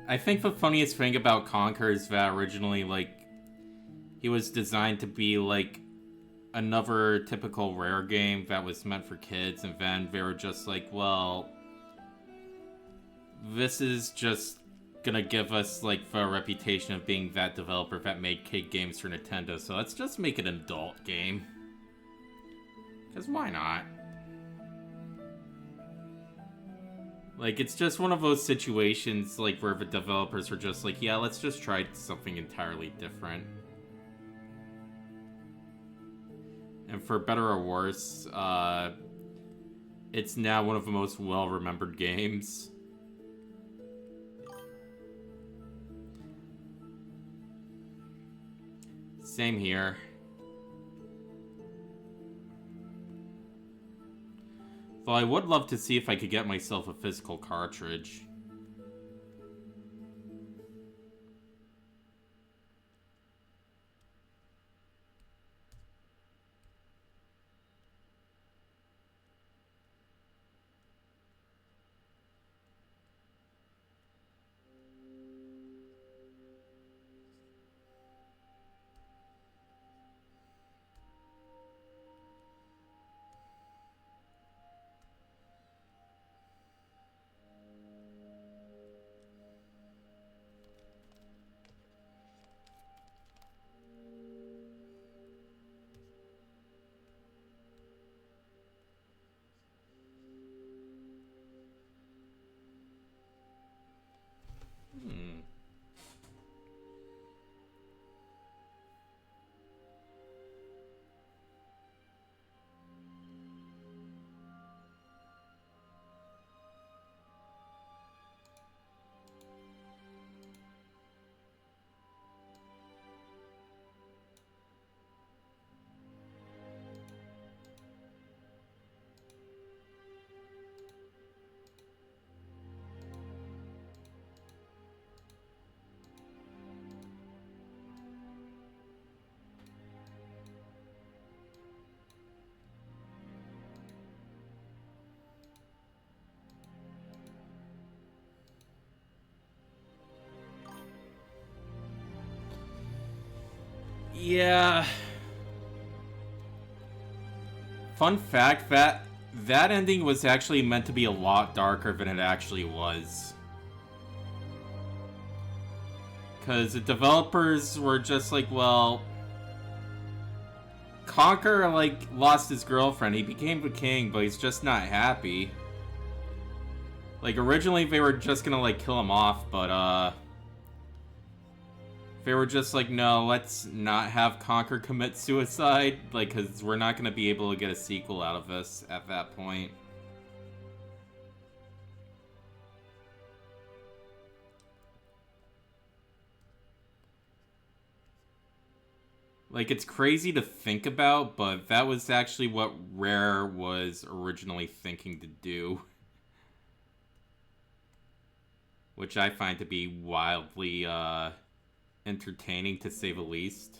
I think the funniest thing about Conquer is that originally, like, he was designed to be, like, another typical Rare game that was meant for kids, and then they were just like, well, this is just gonna give us, like, the reputation of being that developer that made kid games for Nintendo, so let's just make it an adult game. Because why not? Like, it's just one of those situations, like, where the developers were just like, yeah, let's just try something entirely different. And for better or worse, it's now one of the most well-remembered games. Same here. Though I would love to see if I could get myself a physical cartridge. Yeah. Fun fact, that ending was actually meant to be a lot darker than it actually was. Because the developers were just like, well, Conquer, like, lost his girlfriend. He became the king, but he's just not happy. Like, originally they were just gonna, like, kill him off, but, they were just like, no, let's not have Conquer commit suicide, like, because we're not going to be able to get a sequel out of this at that point. Like, it's crazy to think about, but that was actually what Rare was originally thinking to do. Which I find to be wildly, entertaining, to say the least.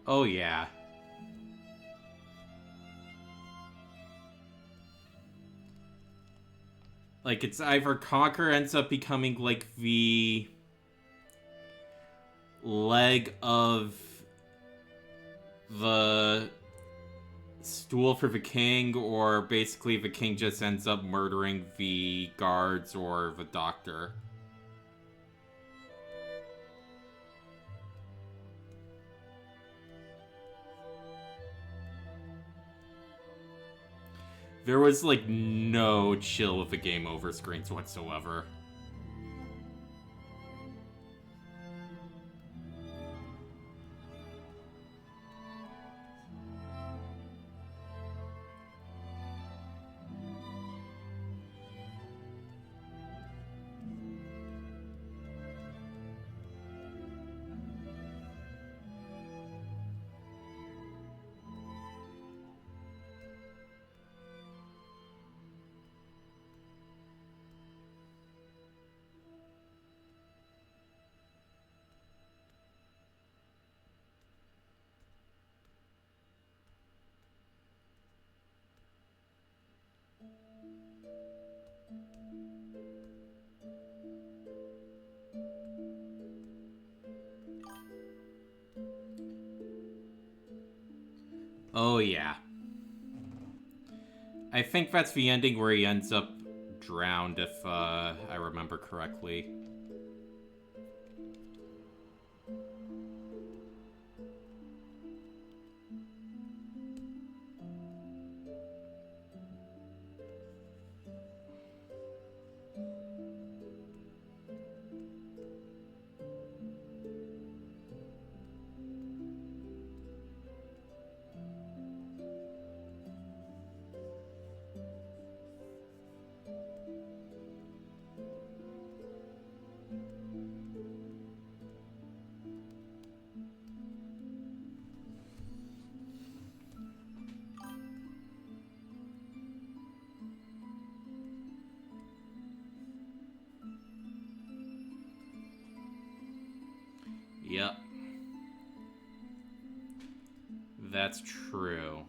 Oh, yeah. Like, it's either Conquer ends up becoming, like, the leg of the stool for the king, or basically the king just ends up murdering the guards or the doctor. There was, like, no chill with the game over screens whatsoever. Oh, yeah. I think that's the ending where he ends up drowned, if I remember correctly. Yep. That's true.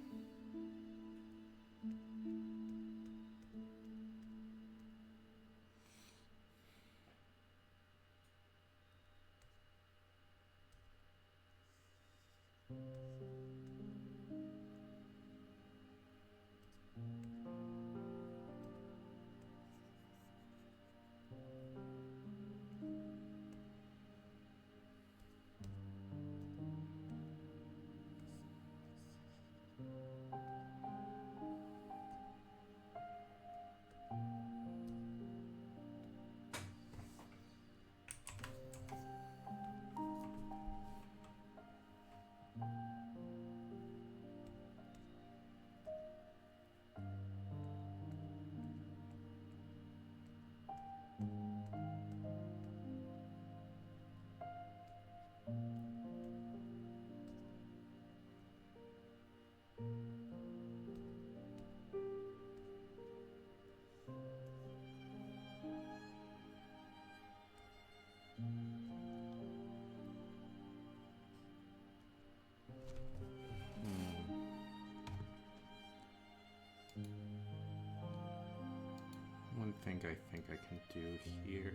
One thing I think I can do here.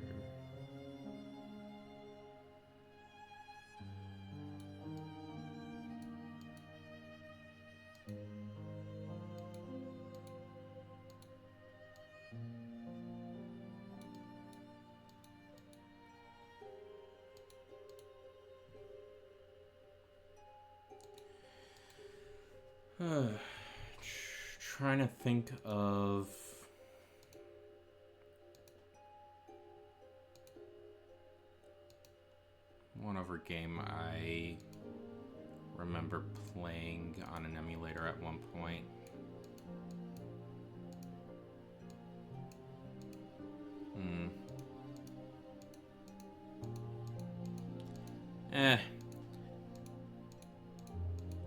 Trying to think of one other game I remember playing on an emulator at one point.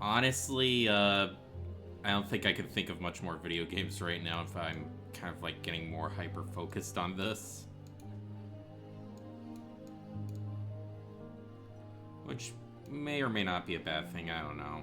Honestly, I don't think I could think of much more video games right now if I'm kind of like getting more hyper-focused on this. Which may or may not be a bad thing, I don't know.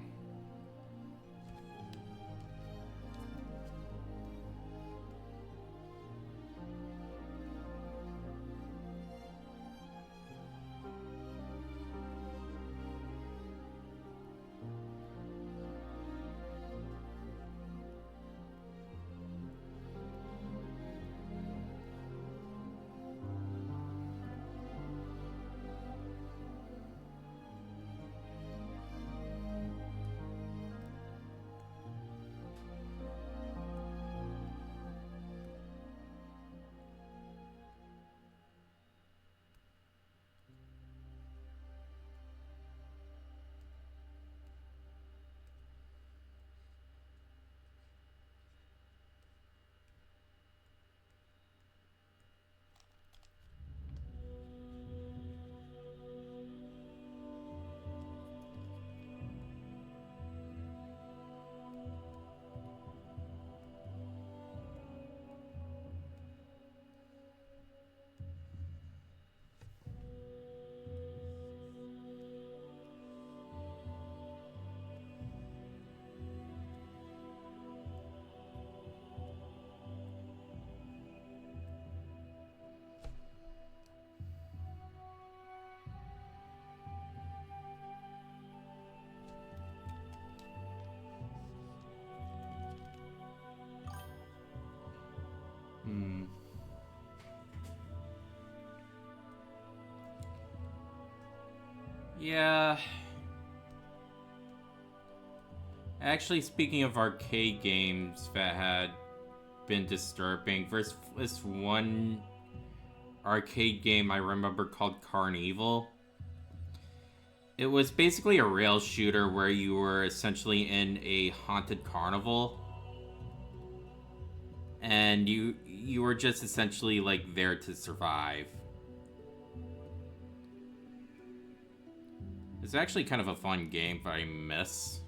Yeah. Actually, speaking of arcade games that had been disturbing, there's this one arcade game I remember called Carnival. It was basically a rail shooter where you were essentially in a haunted carnival. And you were just essentially like there to survive. It's actually kind of a fun game that I miss.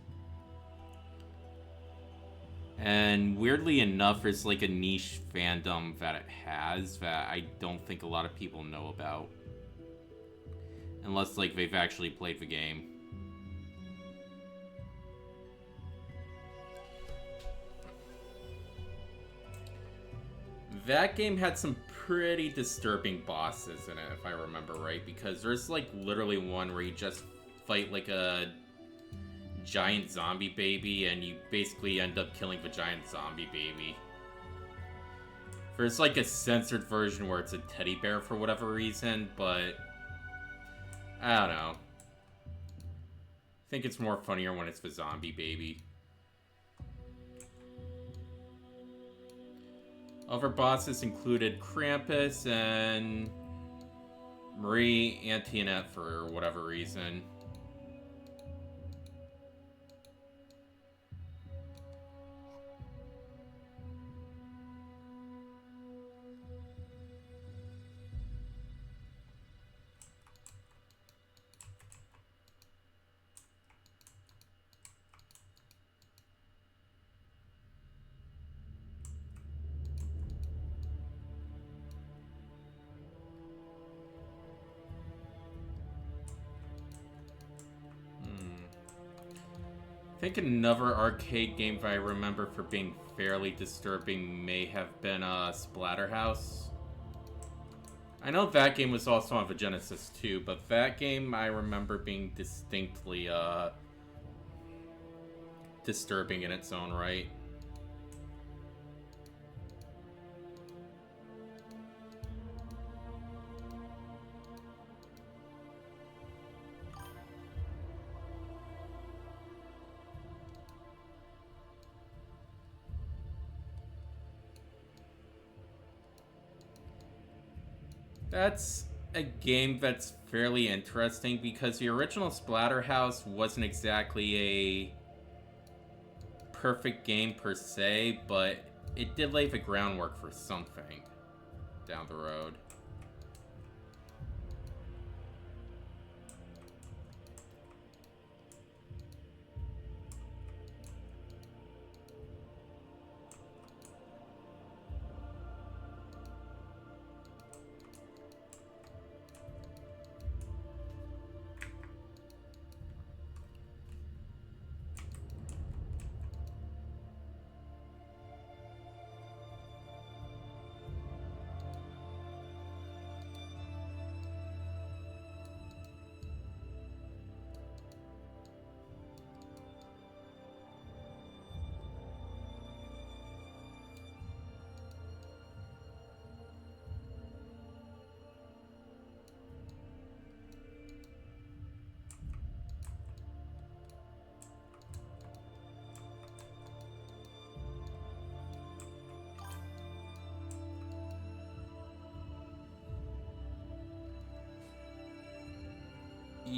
And weirdly enough, there's like a niche fandom that it has that I don't think a lot of people know about. Unless like they've actually played the game. That game had some pretty disturbing bosses in it, if I remember right, because there's like literally one where you just fight like a giant zombie baby and you basically end up killing the giant zombie baby. There's like a censored version where it's a teddy bear for whatever reason, but I don't know. I think it's more funnier when it's the zombie baby. Other bosses included Krampus and Marie Antoinette for whatever reason. I think another arcade game that I remember for being fairly disturbing may have been Splatterhouse. I know that game was also on the Genesis too, but that game I remember being distinctly disturbing in its own right. That's a game that's fairly interesting because the original Splatterhouse wasn't exactly a perfect game per se, but it did lay the groundwork for something down the road.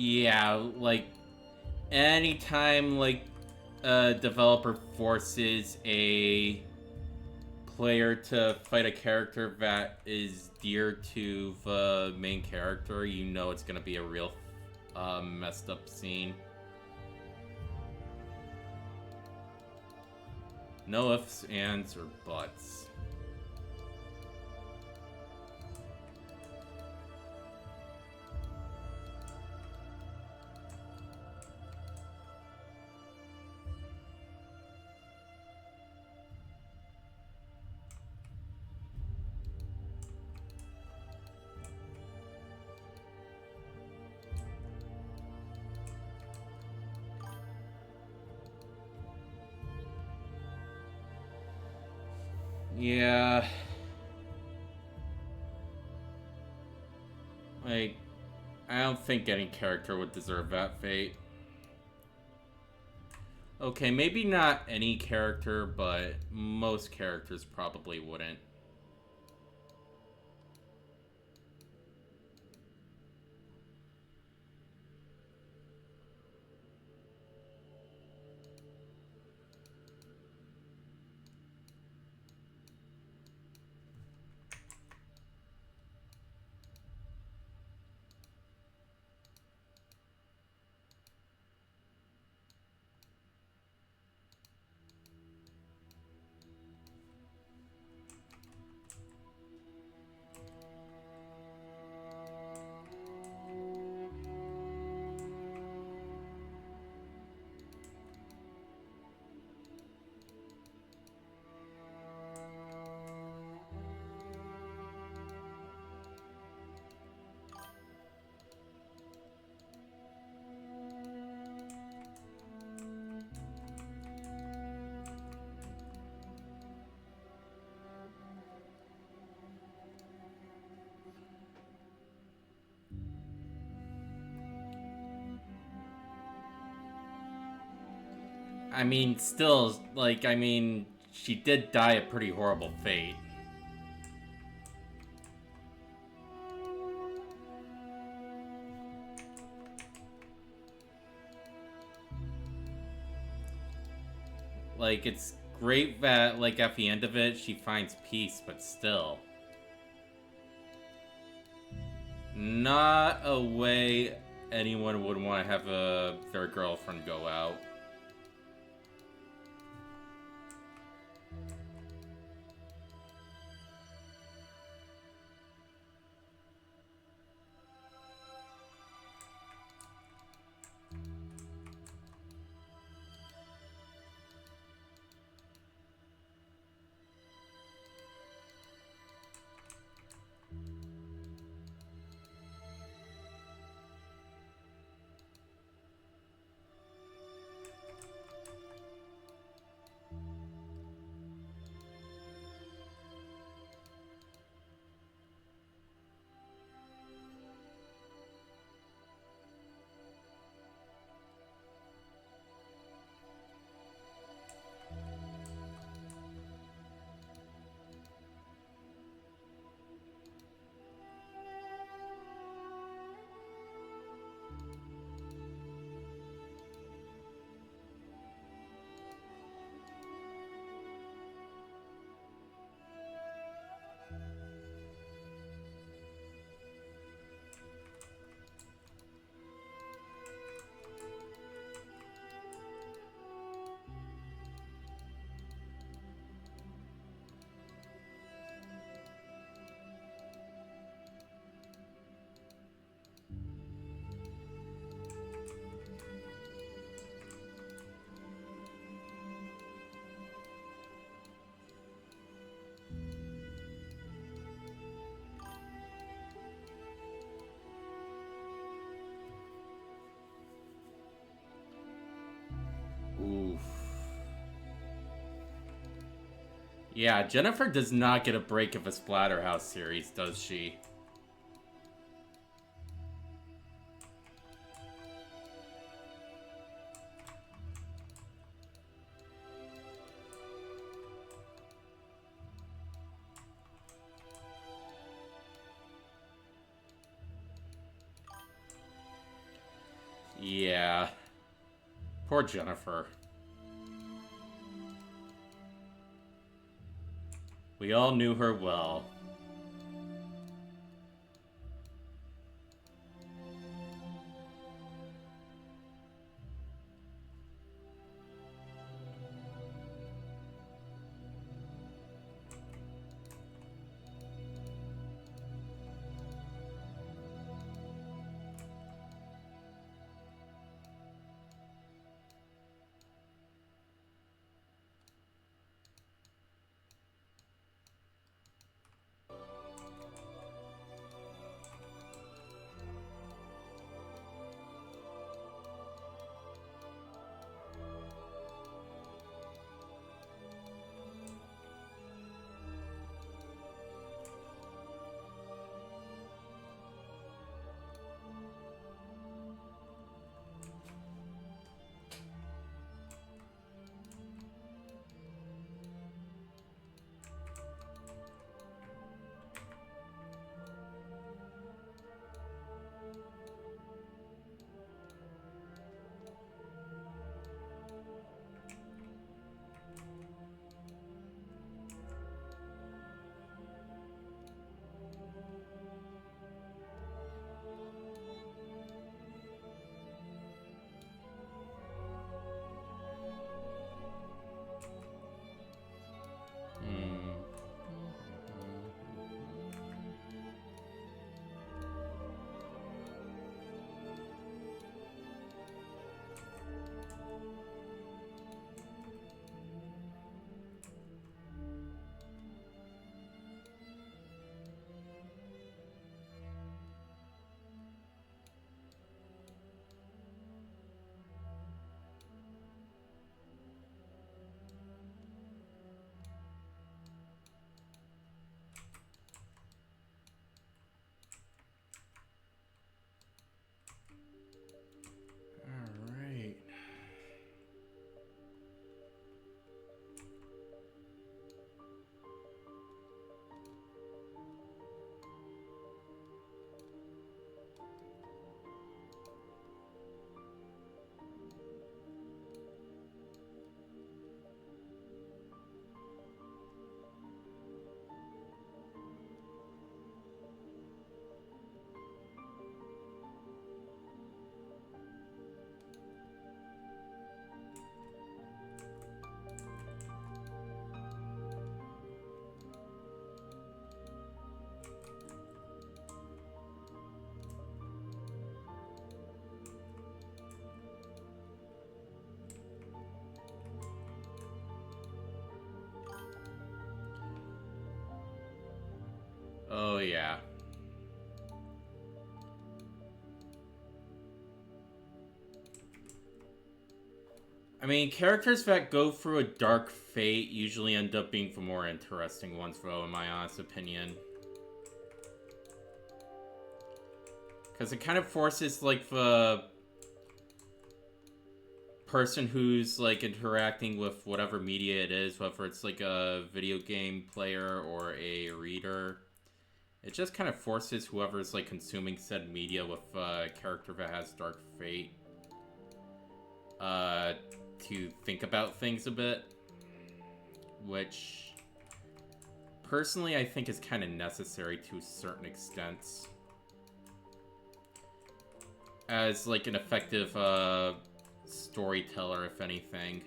Yeah, like anytime like a developer forces a player to fight a character that is dear to the main character, you know it's gonna be a real messed up scene. No ifs, ands, or buts. Yeah. Like, I don't think any character would deserve that fate. Okay, maybe not any character, but most characters probably wouldn't. I mean, still, like, I mean, she did die a pretty horrible fate. Like, it's great that, like, at the end of it, she finds peace, but still. Not a way anyone would want to have their girlfriend go out. Oof. Yeah, Jennifer does not get a break of a Splatterhouse series, does she? Yeah. Poor Jennifer. We all knew her well. Alright. Oh, yeah. I mean, characters that go through a dark fate usually end up being the more interesting ones, though, in my honest opinion. Because it kind of forces, like, the person who's, like, interacting with whatever media it is, whether it's, like, a video game player or a reader. It just kind of forces whoever's, like, consuming said media with a character that has dark fate to think about things a bit. Which, personally, I think is kind of necessary to a certain extent. As, like, an effective, storyteller, if anything.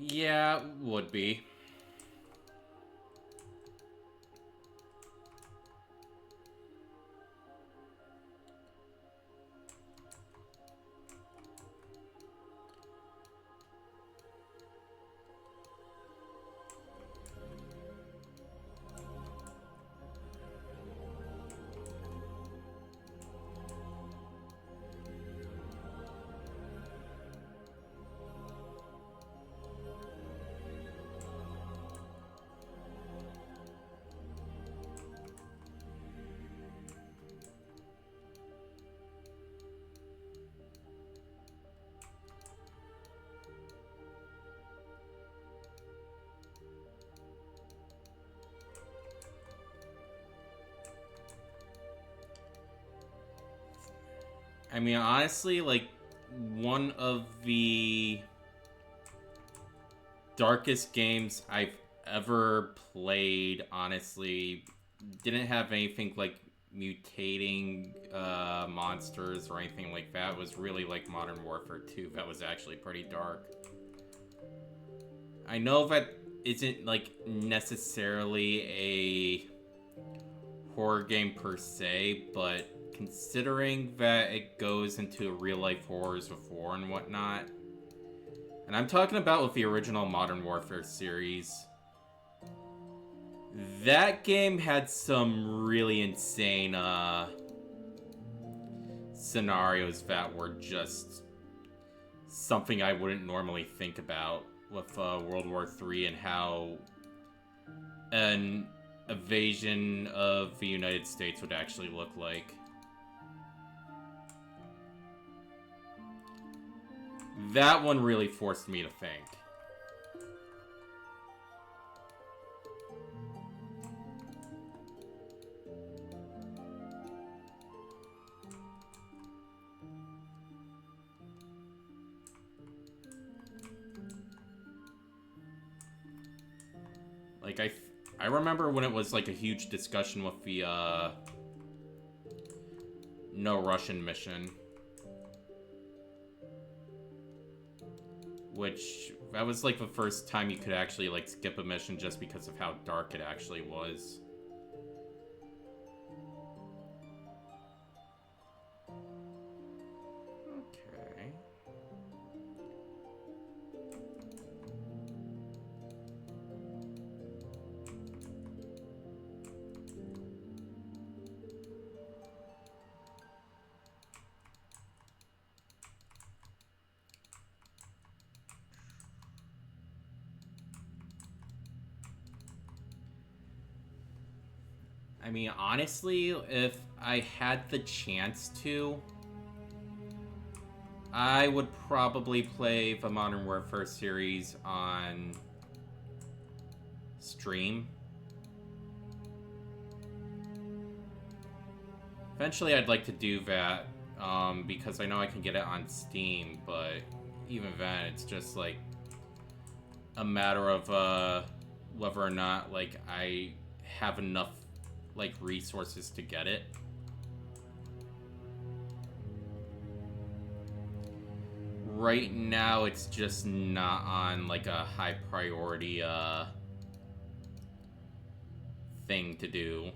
Yeah, would be. I mean, honestly, like, one of the darkest games I've ever played, honestly, didn't have anything like mutating monsters or anything like that. It was really like Modern Warfare 2. That was actually pretty dark. I know that isn't like necessarily a horror game per se, but considering that it goes into real life horrors of war and whatnot, and I'm talking about with the original Modern Warfare series, that game had some really insane scenarios that were just something I wouldn't normally think about with World War III and how an invasion of the United States would actually look like. That one really forced me to think. Like, I remember when it was like a huge discussion with the no Russian mission, which that was like the first time you could actually like skip a mission just because of how dark it actually was. Okay. I mean, honestly, if I had the chance to, I would probably play the Modern Warfare series on stream. Eventually, I'd like to do that, because I know I can get it on Steam, but even then, it's just, like, a matter of, whether or not, like, I have enough, like, resources to get it. Right now, it's just not on, like, a high priority, thing to do.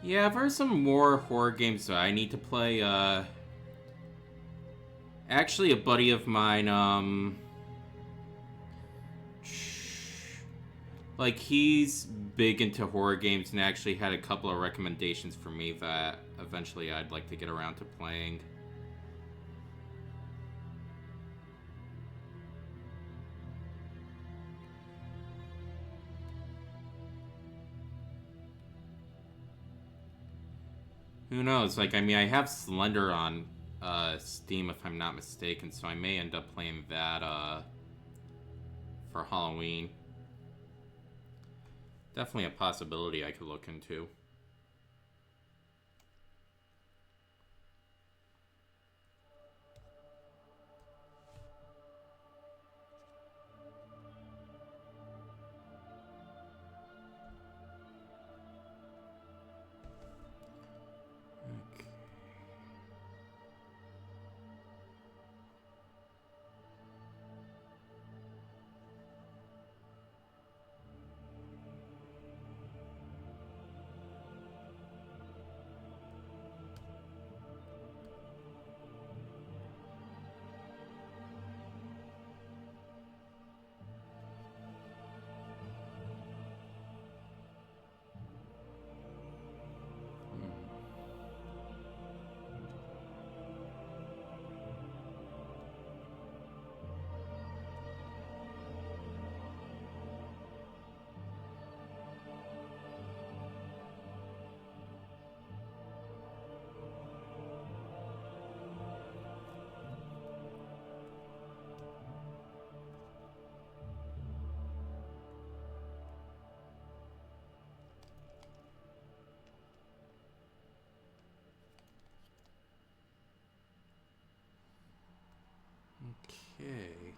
Yeah, for some more horror games that I need to play, actually a buddy of mine, like, he's big into horror games and actually had a couple of recommendations for me that eventually I'd like to get around to playing. Who knows? Like, I mean, I have Slender on Steam if I'm not mistaken, so I may end up playing that for Halloween. Definitely a possibility I could look into. Okay.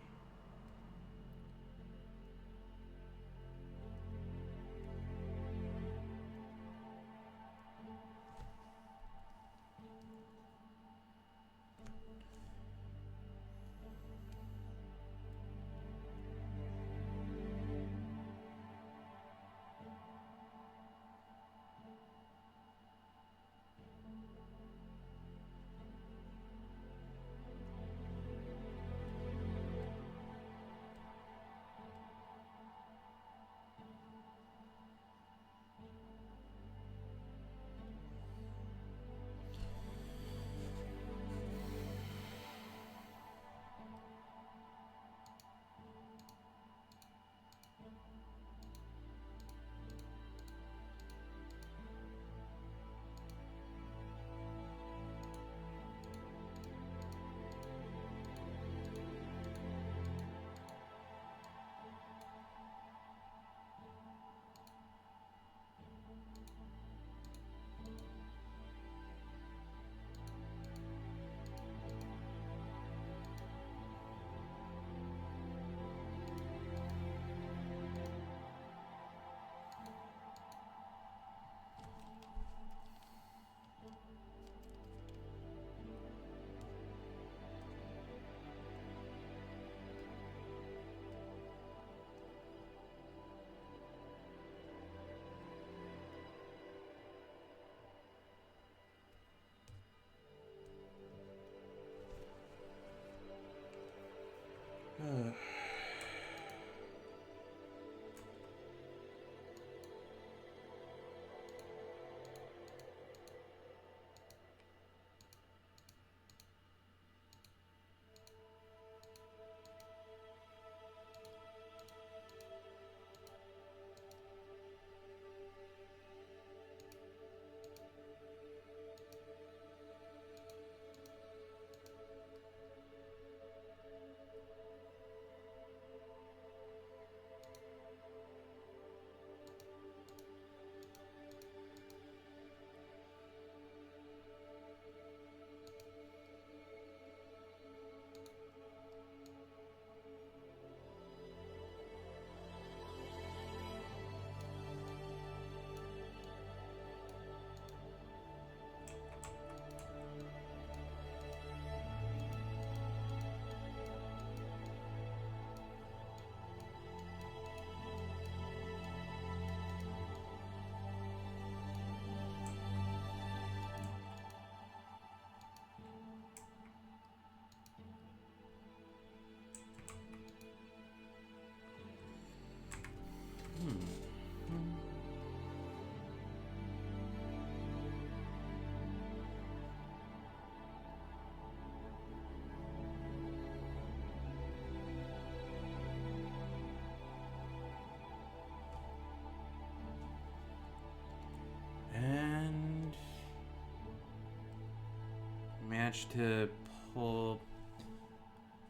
managed to pull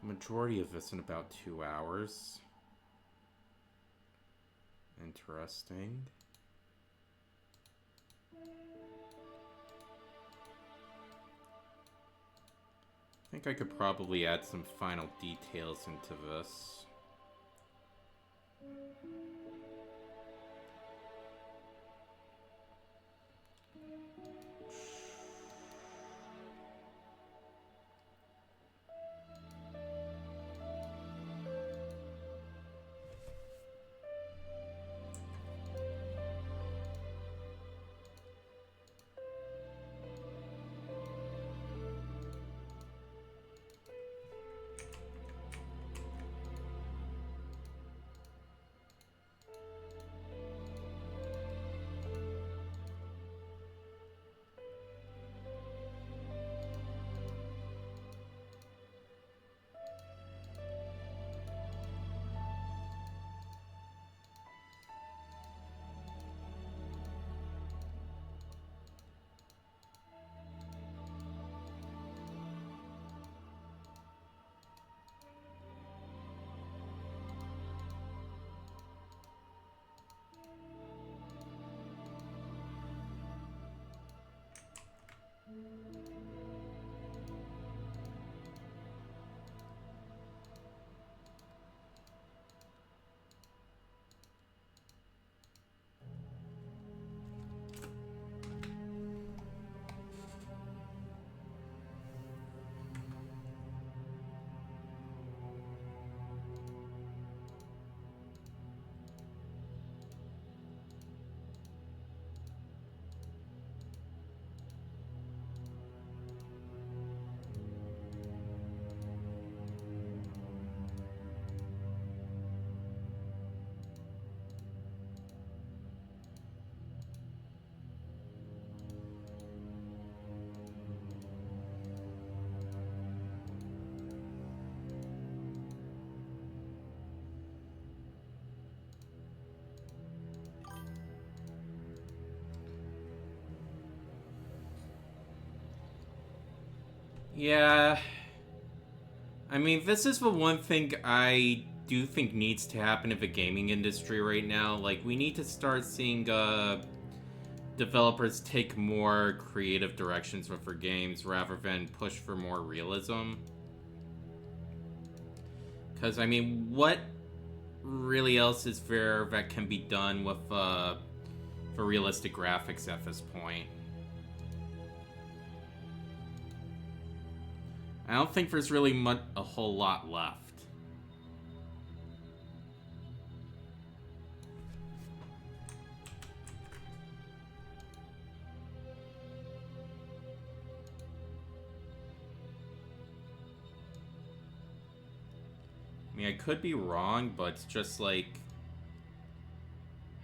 the majority of this in about 2 hours. Interesting. I think I could probably add some final details into this. Yeah. I mean, this is the one thing I do think needs to happen in the gaming industry right now. Like, we need to start seeing developers take more creative directions with their games rather than push for more realism. Because, I mean, what really else is there that can be done with for realistic graphics at this point? I don't think there's really a whole lot left. I mean, I could be wrong, but it's just like,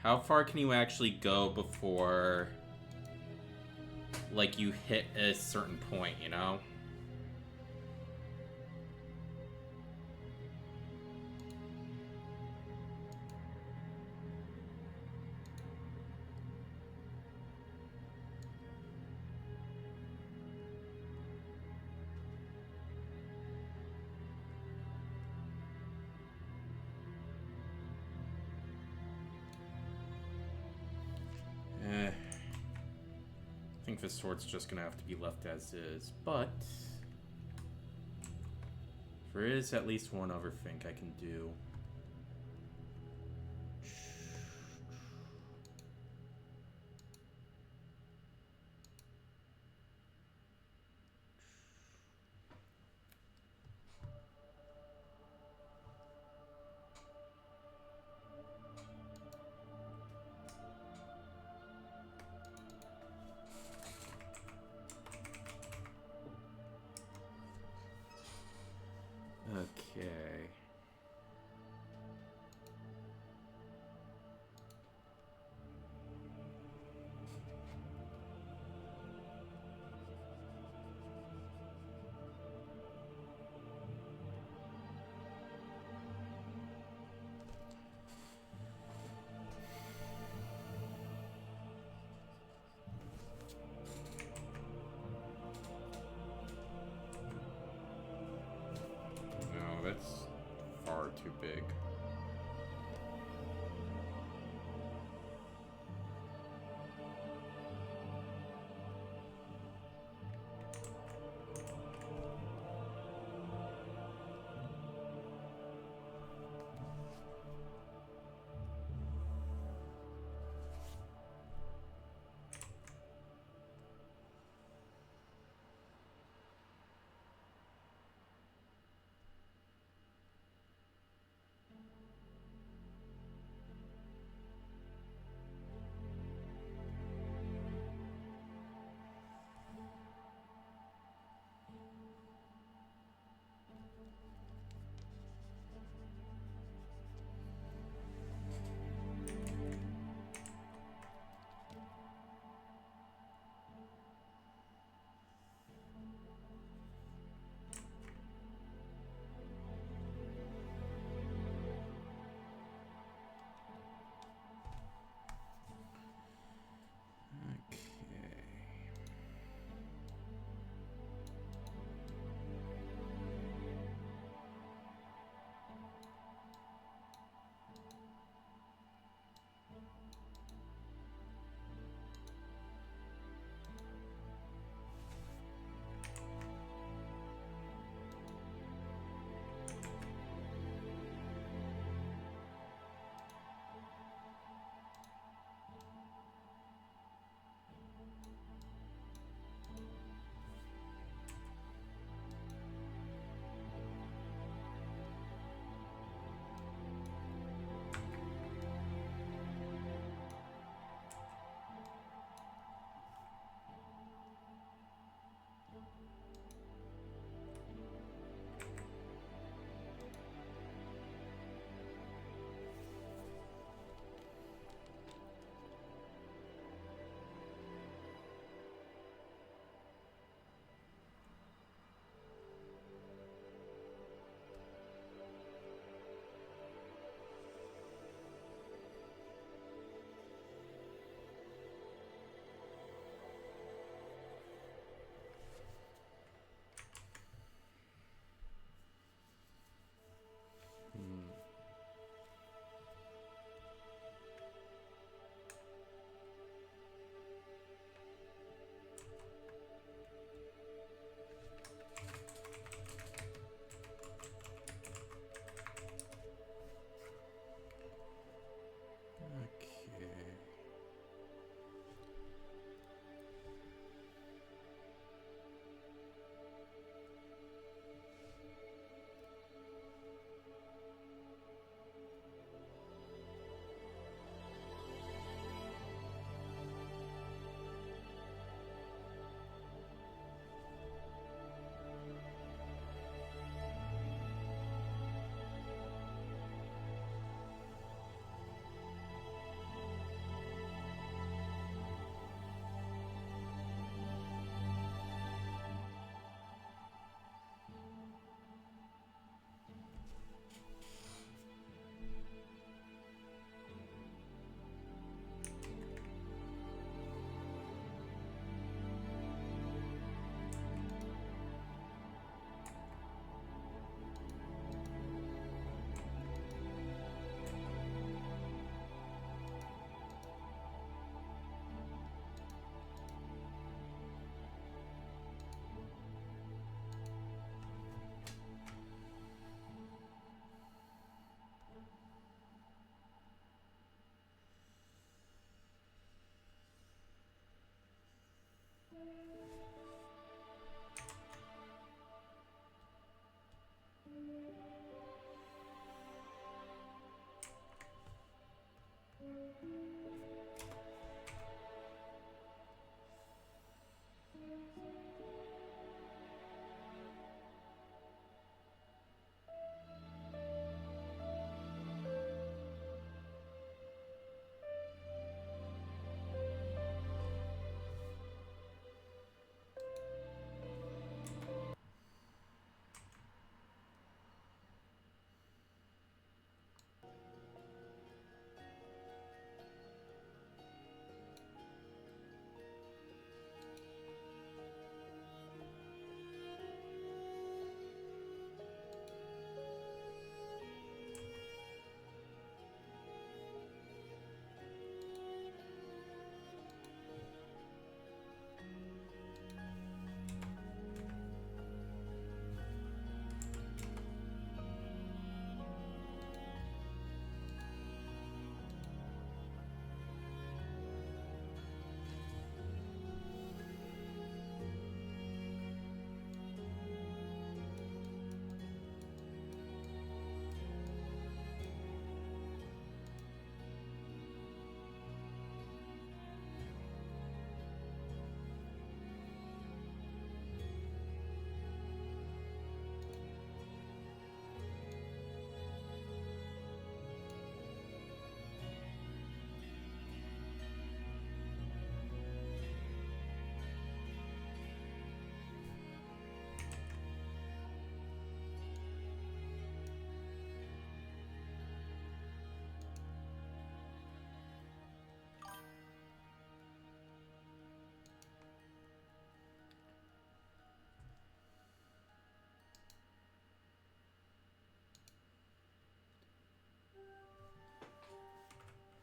how far can you actually go before, like, you hit a certain point, you know? I think this sword's just gonna have to be left as is, but there is at least one other thing I can do. Okay. it's far too big.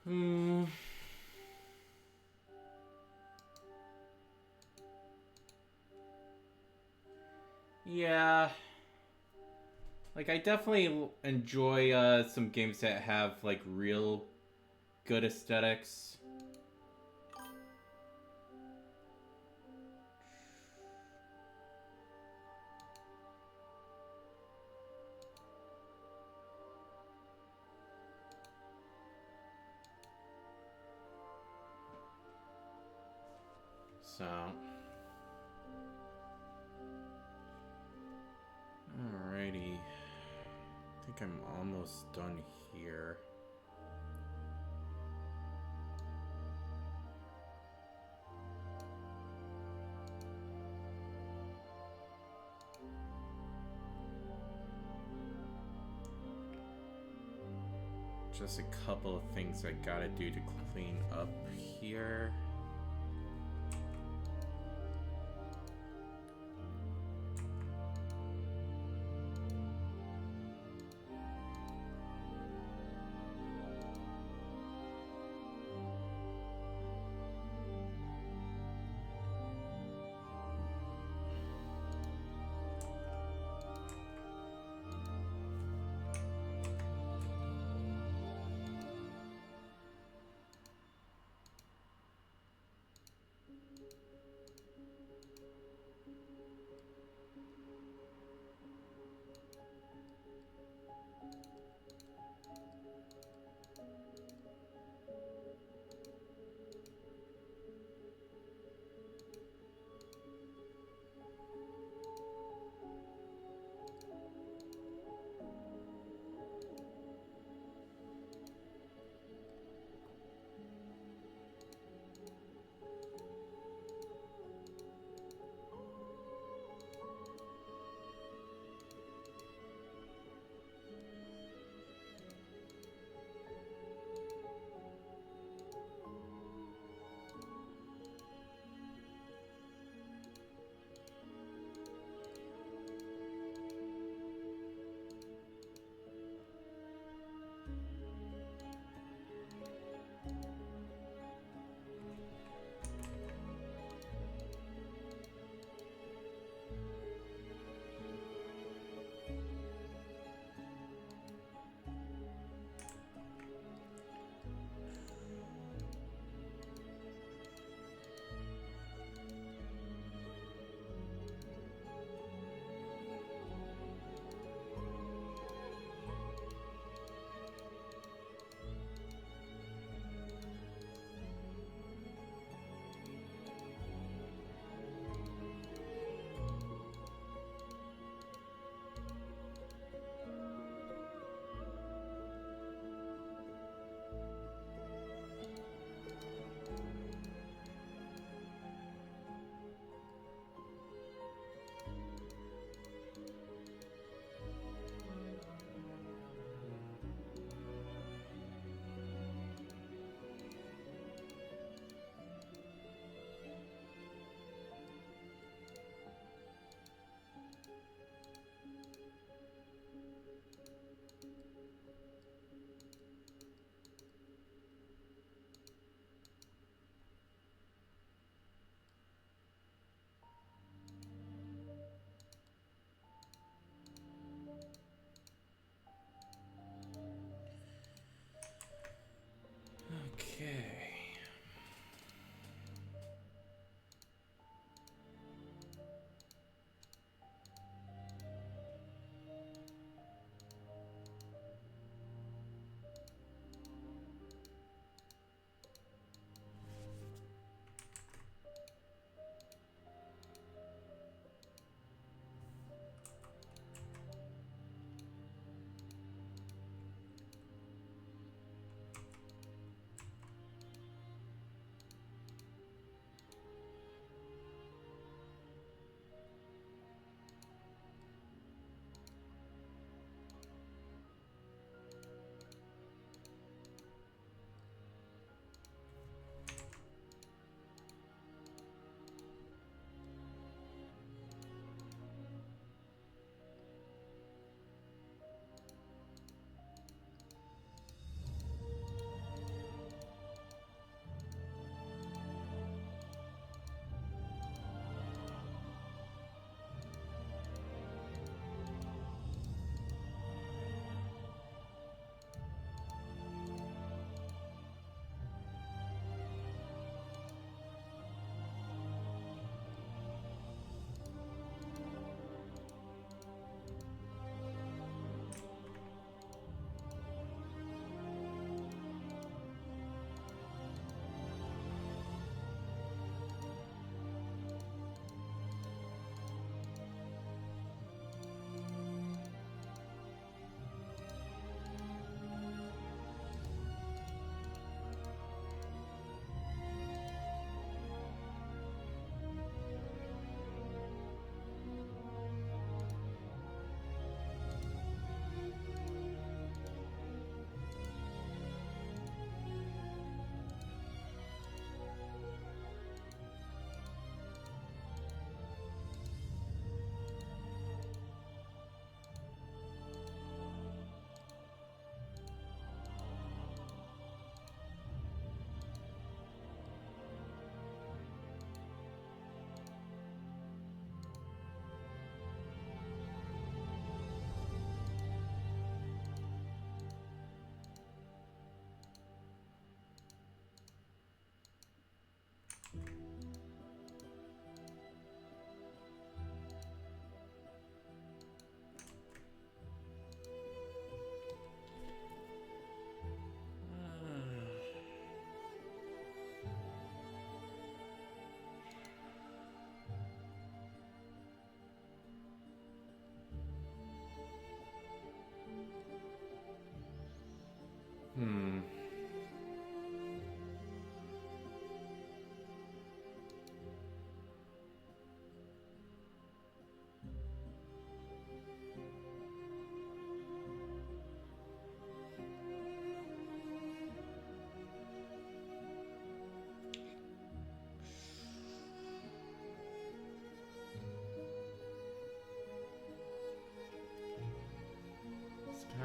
Hmm. Yeah. Like, I definitely enjoy some games that have, like, real good aesthetics. So. Alrighty. I think I'm almost done here. Just a couple of things I gotta do to clean up here.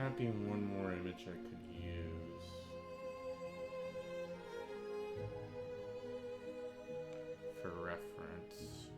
might be one more image I could use. For reference.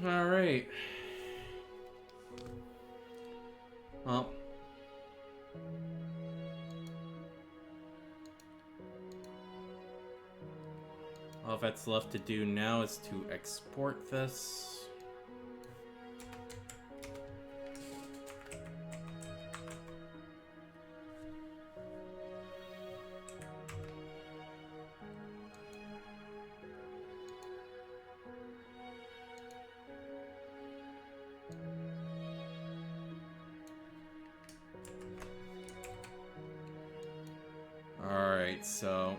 All right. Well, all that's left to do now is to export this. Alright, so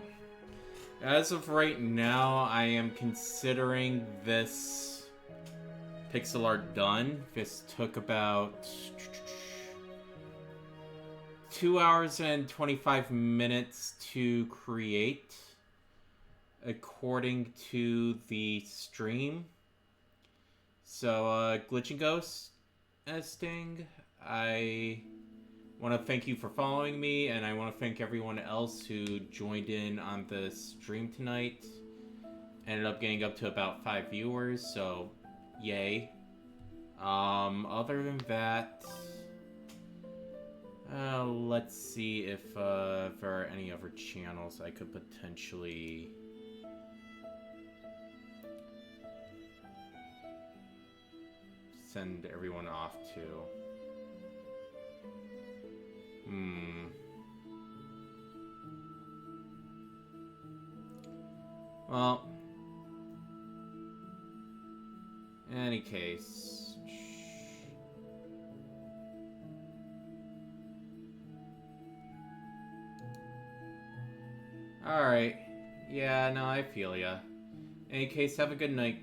as of right now, I am considering this pixel art done. This took about 2 hours and 25 minutes to create, according to the stream. So, Glitch and Ghost, Sting, I want to thank you for following me, and I want to thank everyone else who joined in on the stream tonight. Ended up getting up to about 5 viewers, so yay. Other than that, let's see if there are any other channels I could potentially send everyone off to. Well, in any case, alright. Yeah, no, I feel ya. In any case, have a good night.